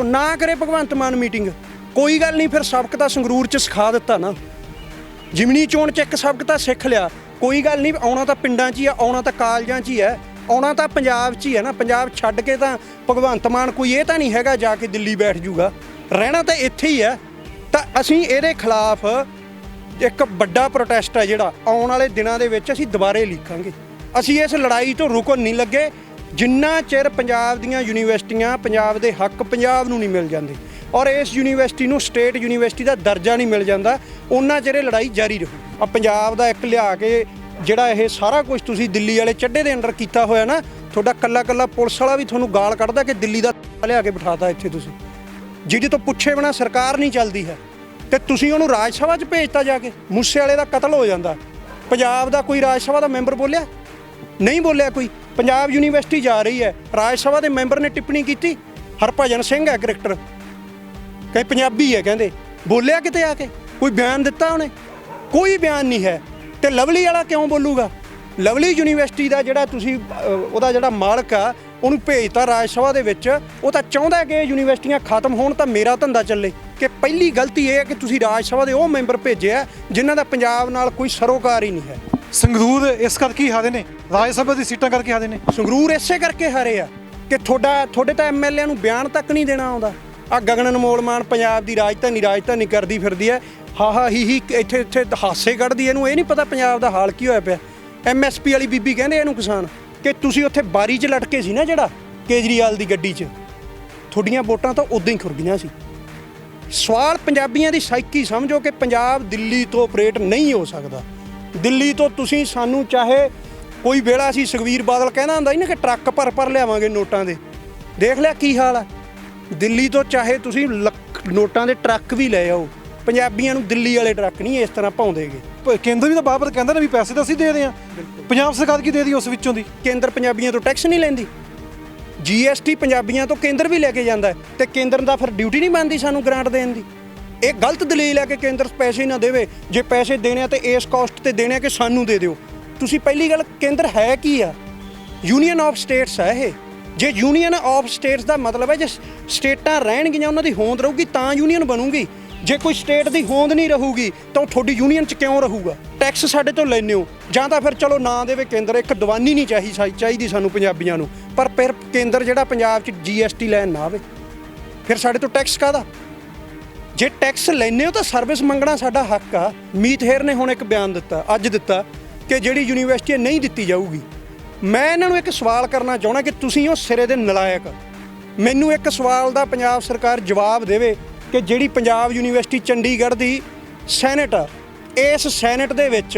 ना करे भगवंत मान मीटिंग, कोई गल नहीं, फिर सबक तो संगरूर च सिखा दिता ना, जिमनी चोण च एक सबक तो सिख लिया, कोई गल नहीं, आउणा तो पिंडां च ही है, आउणा तो कालजां च ही है, आउणा तो पंजाब च ही है ना, पंजाब छड्ड के तो भगवंत मान कोई ये तो नहीं हैगा जाके दिल्ली बैठ जूगा, रहना तो इत्थे ही है। तो असीं इहदे खिलाफ एक वड्डा प्रोटेस्ट है जिहड़ा आउण वाले दिनां दे विच असीं दुबारे लिखांगे। असीं इस लड़ाई तो रुकन नहीं लगे जिन्ना चिर पंजाब दीयां यूनीवर्सिटियां पंजाब दे हक पंजाब नूं नहीं मिल जांदे और इस यूनीवर्सिटी नूं स्टेट यूनीवर्सिटी दा दर्जा नहीं मिल जांदा, उन्ना चिर लड़ाई जारी रहू। आ पंजाब दा एक लिया के जिहड़ा ये सारा कुछ तुसीं दिल्ली वाले चड्डे दे अंडर कीता होया ना, तुहाडा कल्ला कल्ला पुलिस वाला भी तुहानूं गाल कढदा कि दिल्ली दा लिया के बिठाता इत्थे तुसीं, जिहदे तो पुੱਛੇ बिना सरकार नहीं चलदी है, ते तुसीं उहनूं राज सभा च भेजता जाके। मूसे वाले दा कतल हो जांदा, पंजाब दा कोई राज सभा दा मैंबर बोलिया नहीं, बोलिया कोई। पंजाब यूनीवर्सिटी जा रही है, राज सभा के मैंबर ने टिप्पणी की, हरभजन सिंह है करैक्टर, कहीं पंजाबी है कहते, बोलिया किते आके कोई बयान दिता उन्हें? कोई बयान नहीं है। तो लवली वाला क्यों बोलूगा? लवली यूनीवर्सिटी का जिहड़ा तुसीं उहदा जिहड़ा मालक आ उहनूं भेजता राज सभा दे विच, वो तो चाहुंदा कि यूनीवर्सिटियां खत्म होण तां मेरा धंधा चले। कि पहली गलती यह है कि तुसीं राज सभा के वो मैंबर भेजे आ जिन्हां दा पंजाब नाल कोई सरोकार ही नहीं है। संगरूर इस करके ही हारे ने, राज सभा की सीटां करके हारे ने। संगरूर इसे करके हारे आ कि थोड़े तो MLA नूं बयान तक नहीं देना आउंदा। आ गगन अनमोल मान पंजाब की राजधानी करदी फिरदी है, हा ही इत्थे इत्थे हासे कढदी, इहनूं ये नहीं पता पंजाब दा हाल की होया पिया। MSP वाली बीबी कहंदे इहनूं किसान कि तुसीं उत्थे बारी च लटके सी ना जिहड़ा केजरीवाल की गड्डी च, तुहाडीआं वोटां तां उदां ही खुर गईआं सी। सवाल पंजाबियों की साइकी समझो कि पंजाब दिल्ली तो ऑपरेट नहीं हो सकता। दिल्ली तो तुसीं सानू चाहे कोई वेला सी सुखबीर बादल कहना हुंदा ही ना कि ट्रक भर लियावांगे नोटां दे, देख लिया की हाल है। दिल्ली तो चाहे तुसीं नोटां दे ट्रक भी ले आओ, पंजाबियों नूं दिल्ली वाले ट्रक नहीं इस तरह पाउंदेगे। केंद्र भी तो बार-बार कहंदा ना भी पैसे तो असीं दे रहे हां, पंजाब सरकार की दे दी उस विचों दी। केंद्र पंजाबियों तो टैक्स नहीं लैंदी, GST पंजाबियों तो केंद्र भी लैके जांदा है, ते केंद्र दा फिर ड्यूटी नहीं बनदी सानू ग्रांट देण दी। ये गलत दलील है कि केंद्र पैसे ना देवे, जे पैसे देने तो इस कॉस्ट ते देने कि सानू दे दिओ। तुसीं पहली गल केंद्र है की आ? यूनीयन ऑफ स्टेट्स है ये। जे यूनीयन ऑफ स्टेट्स का मतलब है जे स्टेटां रहणगीआं उन्हां दी होंद रहूगी तां यूनीयन बनूगी। जे कोई स्टेट की होंद नहीं रहूगी तो थोड़ी यूनीयन च क्यों रहूगा? टैक्स साडे तो लैंदे हो, जां तां फिर चलो ना देवे केंद्र, एक दीवानी नहीं चाहिदी सानू पंजाबियां नूं, पर फिर केंद्र जिहड़ा पंजाब च GST लैन ना आवे, फिर साडे तो टैक्स काहदा? जे टैक्स लैंदे हो तो सर्विस मंगना साडा हक आ। मीत हेर ने हुण एक बयान दिता, अज दिता कि जिहड़ी यूनीवर्सिटी नहीं दित्ती जाऊगी। मैं इन्हां नूं एक सवाल करना चाहुंदा कि तुसीं उह सिरे दे नलायक, मैनूं एक सवाल दा पंजाब सरकार जवाब देवे कि जिहड़ी पंजाब यूनीवर्सिटी चंडीगढ़ की सैनेट आ, इस सैनेट दे विच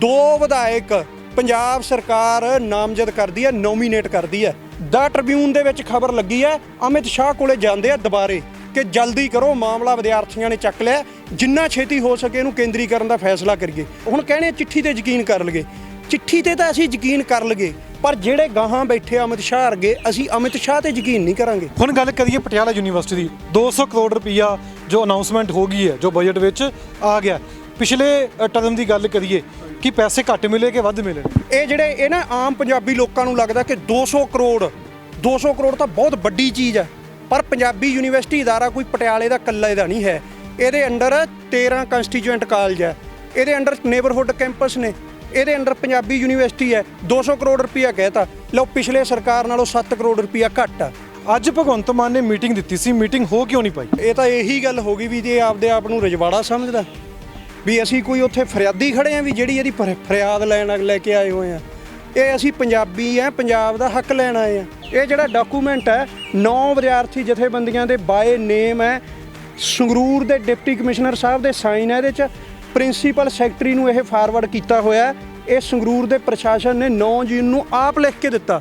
2 विधायक पंजाब सरकार नामजद करदी है, नोमीनेट करदी है। द ट्रिब्यून दे विच खबर लगी है अमित शाह कोले जांदे आ दुबारे कि जल्दी करो, मामला विद्यार्थियों ने चक लिया, जिन्ना छेती हो सके इहनूं केंद्रीकरण का फैसला करिए। हुण कहणे चिट्ठी ते यकीन कर लगे, चिट्ठी ते तां असीं यकीन कर लगे, पर ਜਿਹੜੇ ਗਾਹਾਂ बैठे अमित शाह अरगे असीं अमित शाह ते यकीन नहीं करांगे। हुण गल करिए पटियाला यूनीवर्सिटी की 200 करोड़ रुपया जो अनाउंसमेंट हो गई है, जो बजट विच आ गया। पिछले टर्म की गल करिए कि पैसे घट मिले कि वध मिले? ये जिहड़े ये ना आम पंजाबी लोकां नूं लगदा कि 200 करोड़ तो बहुत वड्डी चीज़ है, पर पंजाबी यूनीवर्सिटी इदारा कोई पटियाले का कल्ले का नहीं है। ये अंडर 13 कंस्टीट्यूएंट कॉलेज है, ये अंडर नेबरहुड कैंपस ने, ये अंडर पंजाबी यूनीवर्सिटी है। 200 करोड़ रुपया कहता, लो पिछले सरकार नालों 7 करोड़ रुपया घट आ। अज भगवंत मान ने मीटिंग दी सी, मीटिंग हो क्यों नहीं पाई? ये तो यही गल हो गई भी जे आपदे आप नूं रजवाड़ा समझदा भी असीं कोई उत्थे फरियादी खड़े हैं भी जिहड़ी इहदी फरियाद लैके आए हुए हैं। ये असीं पंजाबी हैं, पंजाब दा हक लैण आए हैं। ये जिहड़ा डॉकूमेंट है 9 विद्यार्थी जथेबंदियां दे बाय नेम है, संगरूर दे डिप्टी कमिश्नर साहब दे साइन है, इहदे च प्रिंसीपल सैकटरी नूं ये फारवर्ड किया होया। ये संगरूर दे प्रशासन ने 9 जून नूं आप लिख के दिता।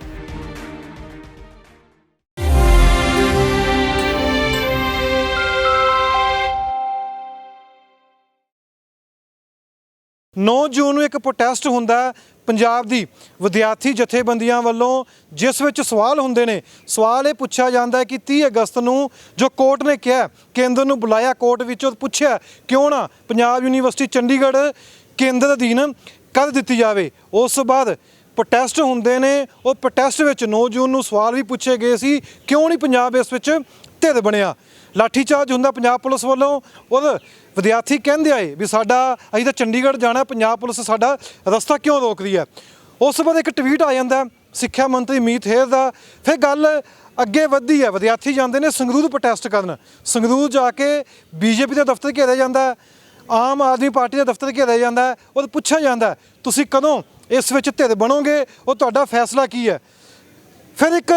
9 जून ਨੂੰ ਇੱਕ ਪ੍ਰੋਟੈਸਟ ਹੁੰਦਾ ਪੰਜਾਬ ਦੀ ਵਿਦਿਆਰਥੀ ਜਥੇਬੰਦੀਆਂ ਵੱਲੋਂ, ਜਿਸ ਵਿੱਚ ਸਵਾਲ ਹੁੰਦੇ ਨੇ। ਸਵਾਲ ਇਹ ਪੁੱਛਿਆ ਜਾਂਦਾ ਕਿ 30 ਅਗਸਤ ਨੂੰ ਜੋ ਕੋਰਟ ਨੇ ਕਿਹਾ, ਕੇਂਦਰ ਨੂੰ ਬੁਲਾਇਆ, ਕੋਰਟ ਵਿੱਚੋਂ ਪੁੱਛਿਆ ਕਿਉਂ ਨਾ ਪੰਜਾਬ ਯੂਨੀਵਰਸਿਟੀ ਚੰਡੀਗੜ੍ਹ ਕੇਂਦਰ ਅਧੀਨ ਕਰ ਦਿੱਤੀ ਜਾਵੇ। ਉਸ ਤੋਂ ਬਾਅਦ ਪ੍ਰੋਟੈਸਟ ਹੁੰਦੇ ਨੇ। ਉਹ ਪ੍ਰੋਟੈਸਟ ਵਿੱਚ 9 ਜੂਨ ਨੂੰ ਸਵਾਲ ਵੀ ਪੁੱਛੇ ਗਏ ਸੀ, ਕਿਉਂ ਨਹੀਂ ਪੰਜਾਬ ਇਸ ਵਿੱਚ ਧਿਰ ਬਣਿਆ। ਲਾਠੀਚਾਰਜ ਹੁੰਦਾ ਪੰਜਾਬ ਪੁਲਿਸ ਵੱਲੋਂ, ਔਰ ਵਿਦਿਆਰਥੀ ਕਹਿੰਦੇ ਆਏ ਵੀ ਸਾਡਾ ਅਸੀਂ ਤਾਂ ਚੰਡੀਗੜ੍ਹ ਜਾਣਾ, ਪੰਜਾਬ ਪੁਲਿਸ ਸਾਡਾ ਰਸਤਾ ਕਿਉਂ ਰੋਕਦੀ ਹੈ। ਉਸ ਤੋਂ ਬਾਅਦ ਇੱਕ ਟਵੀਟ ਆ ਜਾਂਦਾ ਸਿੱਖਿਆ ਮੰਤਰੀ ਮੀਤ ਹੇਰ ਦਾ। ਫਿਰ ਗੱਲ ਅੱਗੇ ਵੱਧਦੀ ਹੈ, ਵਿਦਿਆਰਥੀ ਜਾਂਦੇ ਨੇ ਸੰਗਰੂਰ ਪ੍ਰੋਟੈਸਟ ਕਰਨ। ਸੰਗਰੂਰ ਜਾ ਕੇ ਬੀਜੇਪੀ ਦਾ ਦਫ਼ਤਰ ਘੇਰਿਆ ਜਾਂਦਾ, ਆਮ ਆਦਮੀ ਪਾਰਟੀ ਦਾ ਦਫ਼ਤਰ ਘੇਰਿਆ ਜਾਂਦਾ, ਔਰ ਪੁੱਛਿਆ ਜਾਂਦਾ ਤੁਸੀਂ ਕਦੋਂ ਇਸ ਵਿੱਚ ਧਿਰ ਬਣੋਗੇ, ਉਹ ਤੁਹਾਡਾ ਫੈਸਲਾ ਕੀ ਹੈ। ਫਿਰ ਇੱਕ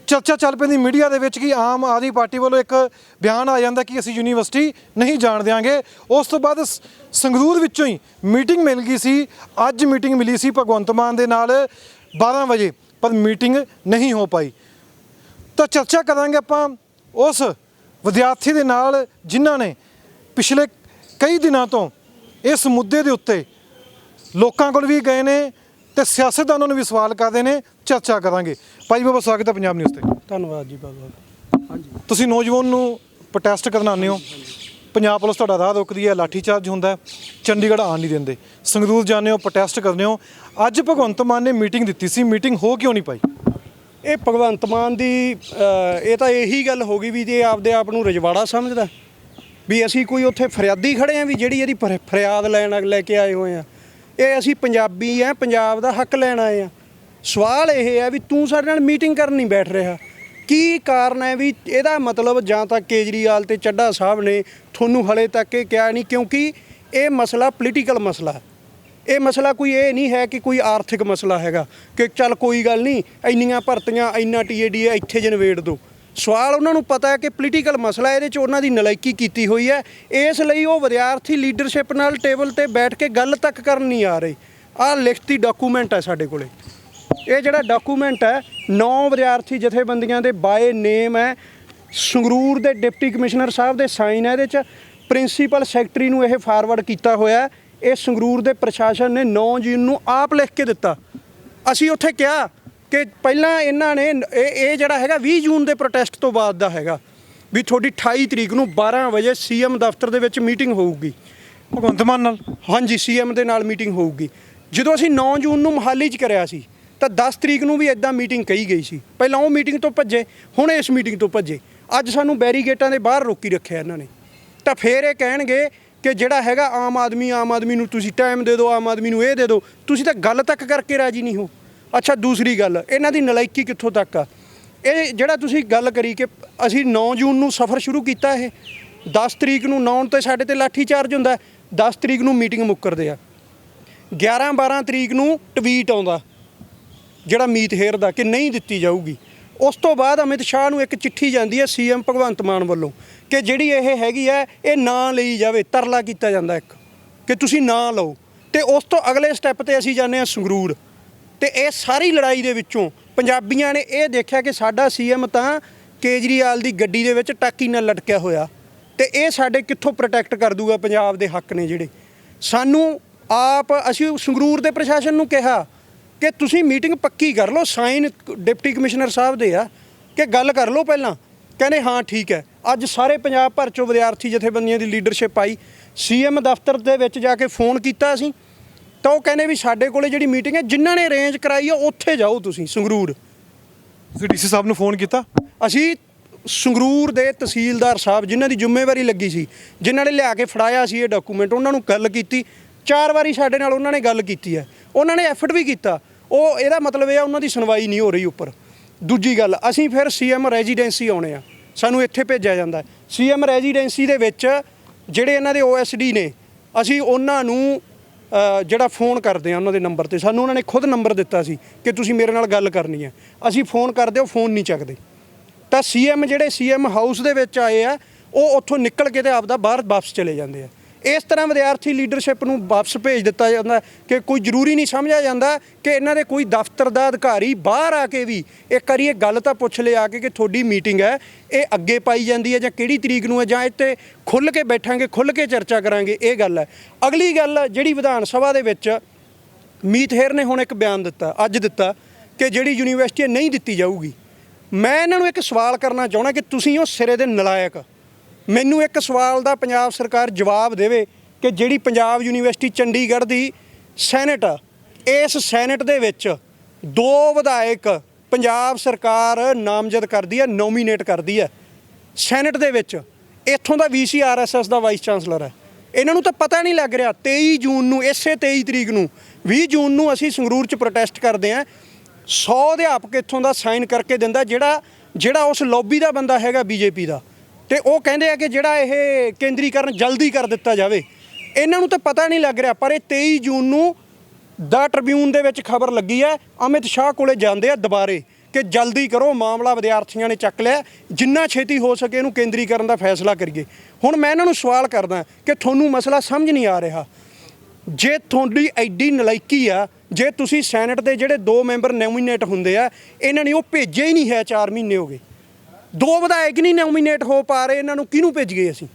ਚਰਚਾ ਚੱਲ ਪੈਂਦੀ ਮੀਡੀਆ ਦੇ ਵਿੱਚ ਕਿ ਆਮ ਆਦਮੀ ਪਾਰਟੀ ਵੱਲੋਂ ਇੱਕ ਬਿਆਨ ਆ ਜਾਂਦਾ ਕਿ ਅਸੀਂ ਯੂਨੀਵਰਸਿਟੀ ਨਹੀਂ ਜਾਣ ਦਿਆਂਗੇ। ਉਸ ਤੋਂ ਬਾਅਦ ਸੰਗਰੂਰ ਵਿੱਚੋਂ ਹੀ ਮੀਟਿੰਗ ਮਿਲ ਗਈ ਸੀ। ਅੱਜ ਮੀਟਿੰਗ ਮਿਲੀ ਸੀ ਭਗਵੰਤ ਮਾਨ ਦੇ ਨਾਲ 12 ਵਜੇ, ਪਰ ਮੀਟਿੰਗ ਨਹੀਂ ਹੋ ਪਾਈ। ਤਾਂ ਚਰਚਾ ਕਰਾਂਗੇ ਆਪਾਂ ਉਸ ਵਿਦਿਆਰਥੀ ਦੇ ਨਾਲ ਜਿਨ੍ਹਾਂ ਨੇ ਪਿਛਲੇ ਕਈ ਦਿਨਾਂ ਤੋਂ ਇਸ ਮੁੱਦੇ ਦੇ ਉੱਤੇ ਲੋਕਾਂ ਕੋਲ ਵੀ ਗਏ ਨੇ ਤੇ ਸਿਆਸਤਦਾਨਾਂ ਨੂੰ ਵੀ ਸਵਾਲ ਕਰਦੇ ਨੇ। ਚਰਚਾ ਕਰਾਂਗੇ। ਭਾਈ ਬਾਬਾ, ਸਵਾਗਤ ਹੈ ਪੰਜਾਬ ਨਿਊਜ਼ ਤੇ। ਧੰਨਵਾਦ ਜੀ ਬਾਬਾ। ਹਾਂਜੀ, ਤੁਸੀਂ ਨੌਜਵਾਨ ਨੂੰ ਪ੍ਰੋਟੈਸਟ ਕਰਨ ਆਉਂਦੇ ਹੋ, ਪੰਜਾਬ ਪੁਲਿਸ ਤੁਹਾਡਾ ਰਾਹ ਰੋਕਦੀ ਹੈ, ਲਾਠੀਚਾਰਜ ਹੁੰਦਾ, ਚੰਡੀਗੜ੍ਹ ਆਉਣ ਨਹੀਂ ਦਿੰਦੇ, ਸੰਗਰੂਰ ਜਾਂਦੇ ਹੋ, ਪ੍ਰੋਟੈਸਟ ਕਰਦੇ ਹੋ। ਅੱਜ ਭਗਵੰਤ ਮਾਨ ਨੇ ਮੀਟਿੰਗ ਦਿੱਤੀ ਸੀ, ਮੀਟਿੰਗ ਹੋ ਕਿਉਂ ਨਹੀਂ ਪਾਈ? ਇਹ ਭਗਵੰਤ ਮਾਨ ਦੀ ਇਹ ਤਾਂ ਇਹੀ ਗੱਲ ਹੋ ਗਈ ਵੀ ਜੇ ਆਪਦੇ ਆਪ ਨੂੰ ਰਜਵਾੜਾ ਸਮਝਦਾ ਵੀ ਅਸੀਂ ਕੋਈ ਉੱਥੇ ਫਰਿਆਦੀ ਖੜੇ ਆਂ ਵੀ ਜਿਹੜੀ ਇਹਦੀ ਫਰਿਆਦ ਲੈ ਕੇ ਆਏ ਹੋਏ ਆ। ਇਹ ਅਸੀਂ ਪੰਜਾਬੀ ਆ, ਪੰਜਾਬ ਦਾ ਹੱਕ ਲੈਣ ਆਏ ਆ। ਸਵਾਲ ਇਹ ਹੈ ਵੀ ਤੂੰ ਸਾਡੇ ਨਾਲ ਮੀਟਿੰਗ ਕਰਨ ਨਹੀਂ ਬੈਠ ਰਿਹਾ, ਕੀ ਕਾਰਨ ਹੈ? ਵੀ ਇਹਦਾ ਮਤਲਬ ਜਾਂ ਤਾਂ ਕੇਜਰੀਵਾਲ ਤੇ ਚੱਢਾ ਸਾਹਿਬ ਨੇ ਤੁਹਾਨੂੰ ਹਲੇ ਤੱਕ ਇਹ ਕਿਹਾ ਨਹੀਂ, ਕਿਉਂਕਿ ਇਹ ਮਸਲਾ ਪੋਲੀਟੀਕਲ ਮਸਲਾ। ਇਹ ਮਸਲਾ ਕੋਈ ਇਹ ਨਹੀਂ ਹੈ ਕਿ ਕੋਈ ਆਰਥਿਕ ਮਸਲਾ ਹੈਗਾ ਕਿ ਚੱਲ ਕੋਈ ਗੱਲ ਨਹੀਂ ਇੰਨੀਆਂ ਭਰਤੀਆਂ ਇੰਨਾ TAD ਇੱਥੇ ਜਨਵੇੜ ਦਿਓ। ਸਵਾਲ ਉਹਨਾਂ ਨੂੰ ਪਤਾ ਹੈ ਕਿ ਪੋਲੀਟੀਕਲ ਮਸਲਾ, ਇਹਦੇ 'ਚ ਉਹਨਾਂ ਦੀ ਨਲਾਇਕੀ ਕੀਤੀ ਹੋਈ ਹੈ। ਇਸ ਲਈ ਉਹ ਵਿਦਿਆਰਥੀ ਲੀਡਰਸ਼ਿਪ ਨਾਲ ਟੇਬਲ ਤੇ ਬੈਠ ਕੇ ਗੱਲ ਤੱਕ ਕਰਨ ਨਹੀਂ ਆ ਰਹੇ। ਆਹ ਲਿਖਤੀ ਡਾਕੂਮੈਂਟ ਹੈ ਸਾਡੇ ਕੋਲੇ। ਇਹ ਜਿਹੜਾ ਡਾਕੂਮੈਂਟ ਹੈ 9 ਵਿਦਿਆਰਥੀ ਜਥੇਬੰਦੀਆਂ ਦੇ ਬਾਏ ਨੇਮ ਹੈ, ਸੰਗਰੂਰ ਦੇ ਡਿਪਟੀ ਕਮਿਸ਼ਨਰ ਸਾਹਿਬ ਦੇ ਸਾਈਨ ਹੈ ਇਹਦੇ 'ਚ, ਪ੍ਰਿੰਸੀਪਲ ਸੈਕਟਰੀ ਨੂੰ ਇਹ ਫਾਰਵਰਡ ਕੀਤਾ ਹੋਇਆ। ਇਹ ਸੰਗਰੂਰ ਦੇ ਪ੍ਰਸ਼ਾਸਨ ਨੇ 9 ਜੂਨ ਨੂੰ ਆਪ ਲਿਖ ਕੇ ਦਿੱਤਾ। ਅਸੀਂ ਉੱਥੇ ਕਿਹਾ ਕਿ ਪਹਿਲਾਂ ਇਹਨਾਂ ਨੇ ਇਹ ਜਿਹੜਾ ਹੈਗਾ 20 ਜੂਨ ਦੇ ਪ੍ਰੋਟੈਸਟ ਤੋਂ ਬਾਅਦ ਦਾ ਹੈਗਾ ਵੀ ਤੁਹਾਡੀ 28 ਤਰੀਕ ਨੂੰ 12 ਵਜੇ CM ਦਫ਼ਤਰ ਦੇ ਵਿੱਚ ਮੀਟਿੰਗ ਹੋਊਗੀ ਭਗਵੰਤ ਮਾਨ ਨਾਲ। ਹਾਂਜੀ, CM ਦੇ ਨਾਲ ਮੀਟਿੰਗ ਹੋਊਗੀ। ਜਦੋਂ ਅਸੀਂ 9 ਜੂਨ ਨੂੰ ਮੋਹਾਲੀ 'ਚ ਕਰਿਆ ਸੀ ਤਾਂ 10 ਤਰੀਕ ਨੂੰ ਵੀ ਇੱਦਾਂ ਮੀਟਿੰਗ ਕਹੀ ਗਈ ਸੀ। ਪਹਿਲਾਂ ਉਹ ਮੀਟਿੰਗ ਤੋਂ ਭੱਜੇ, ਹੁਣ ਇਸ ਮੀਟਿੰਗ ਤੋਂ ਭੱਜੇ। ਅੱਜ ਸਾਨੂੰ ਬੈਰੀਗੇਟਾਂ ਦੇ ਬਾਹਰ ਰੋਕੀ ਰੱਖਿਆ ਇਹਨਾਂ ਨੇ। ਤਾਂ ਫਿਰ ਇਹ ਕਹਿਣਗੇ ਕਿ ਜਿਹੜਾ ਹੈਗਾ ਆਮ ਆਦਮੀ ਨੂੰ ਤੁਸੀਂ ਟਾਈਮ ਦੇ ਦਿਓ, ਆਮ ਆਦਮੀ ਨੂੰ ਇਹ ਦੇ ਦਿਓ। ਤੁਸੀਂ ਤਾਂ ਗੱਲ ਤੱਕ ਕਰਕੇ ਰਾਜੀ ਨਹੀਂ ਹੋ। ਅੱਛਾ, ਦੂਸਰੀ ਗੱਲ, ਇਹਨਾਂ ਦੀ ਨਲਾਇਕੀ ਕਿੱਥੋਂ ਤੱਕ ਆ? ਇਹ ਜਿਹੜਾ ਤੁਸੀਂ ਗੱਲ ਕਰੀ ਕਿ ਅਸੀਂ 9 ਜੂਨ ਨੂੰ ਸਫ਼ਰ ਸ਼ੁਰੂ ਕੀਤਾ, ਇਹ 10 ਤਰੀਕ ਨੂੰ 9 ਤੇ ਸਾਡੇ ਤੇ ਲਾਠੀ ਚਾਰਜ ਹੁੰਦਾ, 10 ਤਰੀਕ ਨੂੰ ਮੀਟਿੰਗ ਮੁੱਕਰਦੇ ਆ, 11-12 ਤਰੀਕ ਨੂੰ ਟਵੀਟ ਆਉਂਦਾ ਜਿਹੜਾ ਮੀਤ ਹੇਰ ਦਾ ਕਿ ਨਹੀਂ ਦਿੱਤੀ ਜਾਊਗੀ। ਉਸ ਤੋਂ ਬਾਅਦ ਅਮਿਤ ਸ਼ਾਹ ਨੂੰ ਇੱਕ ਚਿੱਠੀ ਜਾਂਦੀ ਹੈ CM ਭਗਵੰਤ ਮਾਨ ਵੱਲੋਂ ਕਿ ਜਿਹੜੀ ਇਹ ਹੈਗੀ ਹੈ ਇਹ ਨਾ ਲਈ ਜਾਵੇ, ਤਰਲਾ ਕੀਤਾ ਜਾਂਦਾ ਇੱਕ ਕਿ ਤੁਸੀਂ ਨਾ ਲਓ। ਅਤੇ ਉਸ ਤੋਂ ਅਗਲੇ ਸਟੈਪ 'ਤੇ ਅਸੀਂ ਜਾਂਦੇ ਹਾਂ ਸੰਗਰੂਰ। ਅਤੇ ਇਹ ਸਾਰੀ ਲੜਾਈ ਦੇ ਵਿੱਚੋਂ ਪੰਜਾਬੀਆਂ ਨੇ ਇਹ ਦੇਖਿਆ ਕਿ ਸਾਡਾ CM ਤਾਂ ਕੇਜਰੀਵਾਲ ਦੀ ਗੱਡੀ ਦੇ ਵਿੱਚ ਟਾਕੀ ਨਾਲ ਲਟਕਿਆ ਹੋਇਆ, ਅਤੇ ਇਹ ਸਾਡੇ ਕਿੱਥੋਂ ਪ੍ਰੋਟੈਕਟ ਕਰ ਦੂਗਾ ਪੰਜਾਬ ਦੇ ਹੱਕ ਨੇ ਜਿਹੜੇ ਸਾਨੂੰ ਆਪ। ਅਸੀਂ ਸੰਗਰੂਰ ਦੇ ਪ੍ਰਸ਼ਾਸਨ ਨੂੰ ਕਿਹਾ ਕਿ ਤੁਸੀਂ ਮੀਟਿੰਗ ਪੱਕੀ ਕਰ ਲਓ, ਸਾਈਨ ਡਿਪਟੀ ਕਮਿਸ਼ਨਰ ਸਾਹਿਬ ਦੇ ਆ ਕਿ ਗੱਲ ਕਰ ਲਓ ਪਹਿਲਾਂ। ਕਹਿੰਦੇ ਹਾਂ ਠੀਕ ਹੈ। ਅੱਜ ਸਾਰੇ ਪੰਜਾਬ ਭਰ 'ਚੋਂ ਵਿਦਿਆਰਥੀ ਜਥੇਬੰਦੀਆਂ ਦੀ ਲੀਡਰਸ਼ਿਪ ਆਈ। CM ਦਫ਼ਤਰ ਦੇ ਵਿੱਚ ਜਾ ਕੇ ਫੋਨ ਕੀਤਾ ਅਸੀਂ, ਤਾਂ ਉਹ ਕਹਿੰਦੇ ਵੀ ਸਾਡੇ ਕੋਲੇ ਜਿਹੜੀ ਮੀਟਿੰਗ ਹੈ ਜਿਨ੍ਹਾਂ ਨੇ ਅਰੇਂਜ ਕਰਾਈ ਆ ਉੱਥੇ ਜਾਓ ਤੁਸੀਂ ਸੰਗਰੂਰ। ਤੁਸੀਂ DC ਸਾਹਿਬ ਨੂੰ ਫੋਨ ਕੀਤਾ? ਅਸੀਂ ਸੰਗਰੂਰ ਦੇ ਤਹਿਸੀਲਦਾਰ ਸਾਹਿਬ ਜਿਨ੍ਹਾਂ ਦੀ ਜ਼ਿੰਮੇਵਾਰੀ ਲੱਗੀ ਸੀ, ਜਿਨ੍ਹਾਂ ਨੇ ਲਿਆ ਕੇ ਫੜਾਇਆ ਸੀ ਇਹ ਡਾਕੂਮੈਂਟ, ਉਹਨਾਂ ਨੂੰ ਗੱਲ ਕੀਤੀ। 4 ਵਾਰੀ ਸਾਡੇ ਨਾਲ ਉਹਨਾਂ ਨੇ ਗੱਲ ਕੀਤੀ ਹੈ, ਉਹਨਾਂ ਨੇ ਐਫਰਟ ਵੀ ਕੀਤਾ। ਉਹ ਇਹਦਾ ਮਤਲਬ ਇਹ ਆ ਉਹਨਾਂ ਦੀ ਸੁਣਵਾਈ ਨਹੀਂ ਹੋ ਰਹੀ ਉੱਪਰ। ਦੂਜੀ ਗੱਲ, ਅਸੀਂ ਫਿਰ CM ਰੈਜ਼ੀਡੈਂਸੀ ਆਉਣੇ ਆ, ਸਾਨੂੰ ਇੱਥੇ ਭੇਜਿਆ ਜਾਂਦਾ। CM ਰੈਜ਼ੀਡੈਂਸੀ ਦੇ ਵਿੱਚ ਜਿਹੜੇ ਇਹਨਾਂ ਦੇ OSD ਨੇ, ਅਸੀਂ ਉਹਨਾਂ ਨੂੰ ਜਿਹੜਾ ਫੋਨ ਕਰਦੇ ਆ ਉਹਨਾਂ ਦੇ ਨੰਬਰ 'ਤੇ, ਸਾਨੂੰ ਉਹਨਾਂ ਨੇ ਖੁਦ ਨੰਬਰ ਦਿੱਤਾ ਸੀ ਕਿ ਤੁਸੀਂ ਮੇਰੇ ਨਾਲ ਗੱਲ ਕਰਨੀ ਹੈ। ਅਸੀਂ ਫੋਨ ਕਰਦੇ, ਉਹ ਫੋਨ ਨਹੀਂ ਚੱਕਦੇ। ਤਾਂ CM ਜਿਹੜੇ CM ਹਾਊਸ ਦੇ ਵਿੱਚ ਆਏ ਆ, ਉਹ ਉੱਥੋਂ ਨਿਕਲ ਕੇ ਤੇ ਆਪਦਾ ਬਾਹਰ ਵਾਪਸ ਚਲੇ ਜਾਂਦੇ ਆ। ਇਸ ਤਰ੍ਹਾਂ ਵਿਦਿਆਰਥੀ ਲੀਡਰਸ਼ਿਪ ਨੂੰ ਵਾਪਸ ਭੇਜ ਦਿੱਤਾ ਜਾਂਦਾ ਕਿ ਕੋਈ ਜ਼ਰੂਰੀ ਨਹੀਂ ਸਮਝਿਆ ਜਾਂਦਾ ਕਿ ਇਹਨਾਂ ਦੇ ਕੋਈ ਦਫ਼ਤਰ ਦਾ ਅਧਿਕਾਰੀ ਬਾਹਰ ਆ ਕੇ ਵੀ ਇੱਕ ਵਾਰੀ ਇਹ ਗੱਲ ਤਾਂ ਪੁੱਛ ਲਿਆ ਕਿ ਤੁਹਾਡੀ ਮੀਟਿੰਗ ਹੈ ਇਹ ਅੱਗੇ ਪਾਈ ਜਾਂਦੀ ਹੈ ਜਾਂ ਕਿਹੜੀ ਤਰੀਕ ਨੂੰ ਹੈ, ਜਾਂ ਇੱਥੇ ਖੁੱਲ੍ਹ ਕੇ ਬੈਠਾਂਗੇ, ਖੁੱਲ੍ਹ ਕੇ ਚਰਚਾ ਕਰਾਂਗੇ। ਇਹ ਗੱਲ ਹੈ। ਅਗਲੀ ਗੱਲ ਜਿਹੜੀ ਵਿਧਾਨ ਸਭਾ ਦੇ ਵਿੱਚ ਮੀਤ ਹੇਰ ਨੇ ਹੁਣ ਇੱਕ ਬਿਆਨ ਦਿੱਤਾ, ਅੱਜ ਦਿੱਤਾ, ਕਿ ਜਿਹੜੀ ਯੂਨੀਵਰਸਿਟੀ ਨਹੀਂ ਦਿੱਤੀ ਜਾਊਗੀ। ਮੈਂ ਇਹਨਾਂ ਨੂੰ ਇੱਕ ਸਵਾਲ ਕਰਨਾ ਚਾਹੁੰਦਾ ਕਿ ਤੁਸੀਂ ਉਹ ਸਿਰੇ ਦੇ ਨਲਾਇਕ, ਮੈਨੂੰ ਇੱਕ ਸਵਾਲ ਦਾ ਪੰਜਾਬ ਸਰਕਾਰ ਜਵਾਬ ਦੇਵੇ ਕਿ ਜਿਹੜੀ ਪੰਜਾਬ ਯੂਨੀਵਰਸਿਟੀ ਚੰਡੀਗੜ੍ਹ ਦੀ ਸੈਨੇਟ ਆ, ਇਸ ਸੈਨੇਟ ਦੇ ਵਿੱਚ 2 ਵਿਧਾਇਕ ਪੰਜਾਬ ਸਰਕਾਰ ਨਾਮਜ਼ਦ ਕਰਦੀ ਹੈ, ਨੋਮੀਨੇਟ ਕਰਦੀ ਹੈ। ਸੈਨੇਟ ਦੇ ਵਿੱਚ ਇੱਥੋਂ ਦਾ VC RSS ਦਾ ਵਾਈਸ ਚਾਂਸਲਰ ਹੈ। ਇਹਨਾਂ ਨੂੰ ਤਾਂ ਪਤਾ ਨਹੀਂ ਲੱਗ ਰਿਹਾ। 23 ਜੂਨ ਨੂੰ, ਇਸੇ 23 ਤਰੀਕ ਨੂੰ, 20 ਜੂਨ ਨੂੰ ਅਸੀਂ ਸੰਗਰੂਰ 'ਚ ਪ੍ਰੋਟੈਸਟ ਕਰਦੇ ਹਾਂ। 100 ਅਧਿਆਪਕ ਇੱਥੋਂ ਦਾ ਸਾਈਨ ਕਰਕੇ ਦਿੰਦਾ, ਜਿਹੜਾ ਉਸ ਲੌਬੀ ਦਾ ਬੰਦਾ ਹੈਗਾ BJP ਦਾ, ਤੇ ਉਹ ਕਹਿੰਦੇ ਆ ਕਿ ਜਿਹੜਾ ਇਹ ਕੇਂਦਰੀਕਰਨ ਜਲਦੀ ਕਰ ਦਿੱਤਾ ਜਾਵੇ। ਇਹਨਾਂ ਨੂੰ ਤਾਂ ਪਤਾ ਨਹੀਂ ਲੱਗ ਰਿਹਾ, ਪਰ ਇਹ 23 ਜੂਨ ਨੂੰ ਦਾ ਟ੍ਰਿਬਿਊਨ ਦੇ ਵਿੱਚ ਖਬਰ ਲੱਗੀ ਹੈ, ਅਮਿਤ ਸ਼ਾਹ ਕੋਲੇ ਜਾਂਦੇ ਆ ਦੁਬਾਰੇ ਕਿ ਜਲਦੀ ਕਰੋ, ਮਾਮਲਾ ਵਿਦਿਆਰਥੀਆਂ ਨੇ ਚੱਕ ਲਿਆ, ਜਿੰਨਾ ਛੇਤੀ ਹੋ ਸਕੇ ਇਹਨੂੰ ਕੇਂਦਰੀਕਰਨ ਦਾ ਫੈਸਲਾ ਕਰੀਏ। ਹੁਣ ਮੈਂ ਇਹਨਾਂ ਨੂੰ ਸਵਾਲ ਕਰਦਾ ਕਿ ਤੁਹਾਨੂੰ ਮਸਲਾ ਸਮਝ ਨਹੀਂ ਆ ਰਿਹਾ। ਜੇ ਤੁਹਾਡੀ ਐਡੀ ਨਲਾਇਕੀ ਆ, ਜੇ ਤੁਸੀਂ ਸੈਨੇਟ ਦੇ ਜਿਹੜੇ 2 ਮੈਂਬਰ ਨੋਮੀਨੇਟ ਹੁੰਦੇ ਆ, ਇਹਨਾਂ ਨੇ ਉਹ ਭੇਜੇ ਹੀ ਨਹੀਂ ਹੈ। 4 ਮਹੀਨੇ ਹੋ ਗਏ, 2 ਵਿਧਾਇਕ ਨਹੀਂ ਨੋਮੀਨੇਟ ਹੋ ਪਾ ਰਹੇ। ਇਹਨਾਂ ਨੂੰ ਕਿਹਨੂੰ ਭੇਜ ਗਏ ਅਸੀਂ?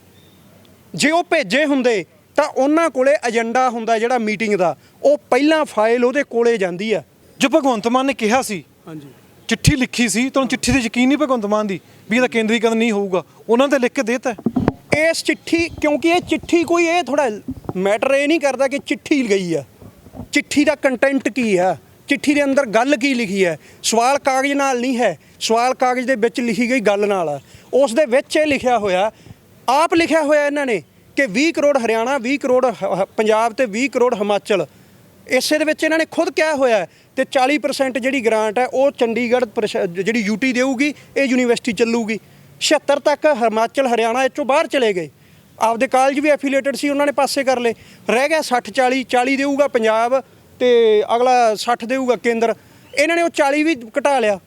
ਜੇ ਉਹ ਭੇਜੇ ਹੁੰਦੇ ਤਾਂ ਉਹਨਾਂ ਕੋਲੇ ਏਜੰਡਾ ਹੁੰਦਾ ਜਿਹੜਾ ਮੀਟਿੰਗ ਦਾ, ਉਹ ਪਹਿਲਾਂ ਫਾਈਲ ਉਹਦੇ ਕੋਲੇ ਜਾਂਦੀ ਆ। ਜੋ ਭਗਵੰਤ ਮਾਨ ਨੇ ਕਿਹਾ ਸੀ, ਹਾਂਜੀ, ਚਿੱਠੀ ਲਿਖੀ ਸੀ, ਤੁਹਾਨੂੰ ਚਿੱਠੀ ਤੇ ਯਕੀਨ ਨਹੀਂ ਭਗਵੰਤ ਮਾਨ ਦੀ ਵੀ ਇਹਦਾ ਕੇਂਦਰੀਕਰਨ ਨਹੀਂ ਹੋਊਗਾ? ਉਹਨਾਂ ਤੇ ਲਿਖ ਕੇ ਦੇਤਾ ਇਸ ਚਿੱਠੀ, ਕਿਉਂਕਿ ਇਹ ਚਿੱਠੀ ਕੋਈ ਇਹ ਥੋੜਾ ਮੈਟਰ ਇਹ ਨਹੀਂ ਕਰਦਾ ਕਿ ਚਿੱਠੀ ਗਈ ਆ। ਚਿੱਠੀ ਦਾ ਕੰਟੈਂਟ ਕੀ ਆ, ਚਿੱਠੀ ਦੇ ਅੰਦਰ ਗੱਲ ਕੀ ਲਿਖੀ ਹੈ। ਸਵਾਲ ਕਾਗਜ਼ ਨਾਲ ਨਹੀਂ ਹੈ, ਸਵਾਲ ਕਾਗਜ਼ ਦੇ ਵਿੱਚ ਲਿਖੀ ਗਈ ਗੱਲ ਨਾਲ ਆ। ਉਸ ਦੇ ਵਿੱਚ ਇਹ ਲਿਖਿਆ ਹੋਇਆ, ਆਪ ਲਿਖਿਆ ਹੋਇਆ ਇਹਨਾਂ ਨੇ ਕਿ 20 ਕਰੋੜ ਹਰਿਆਣਾ, 20 ਕਰੋੜ ਪੰਜਾਬ ਤੇ 20 ਕਰੋੜ ਹਿਮਾਚਲ। ਇਸੇ ਦੇ ਵਿੱਚ ਇਹਨਾਂ ਨੇ ਖੁਦ ਕਿਹਾ ਹੋਇਆ ਤੇ 40% ਜਿਹੜੀ ਗ੍ਰਾਂਟ ਹੈ ਉਹ ਚੰਡੀਗੜ੍ਹ ਜਿਹੜੀ UT ਦੇਊਗੀ, ਇਹ ਯੂਨੀਵਰਸਿਟੀ ਚੱਲੂਗੀ। 76 ਤੱਕ ਹਿਮਾਚਲ ਹਰਿਆਣਾ ਇਹ 'ਚੋਂ ਬਾਹਰ ਚਲੇ ਗਏ, ਆਪਦੇ ਕਾਲਜ ਵੀ ਐਫੀਲੀਏਟਡ ਸੀ, ਉਹਨਾਂ ਨੇ ਪਾਸੇ ਕਰ ਲਏ। ਰਹਿ ਗਿਆ 60-40, 40 ਦੇਊਗਾ ਪੰਜਾਬ ਤੇ ਅਗਲਾ 60 ਦੇਊਗਾ ਕੇਂਦਰ। ਇਹਨਾਂ ਨੇ ਉਹ 40 ਵੀ ਘਟਾ ਲਿਆ।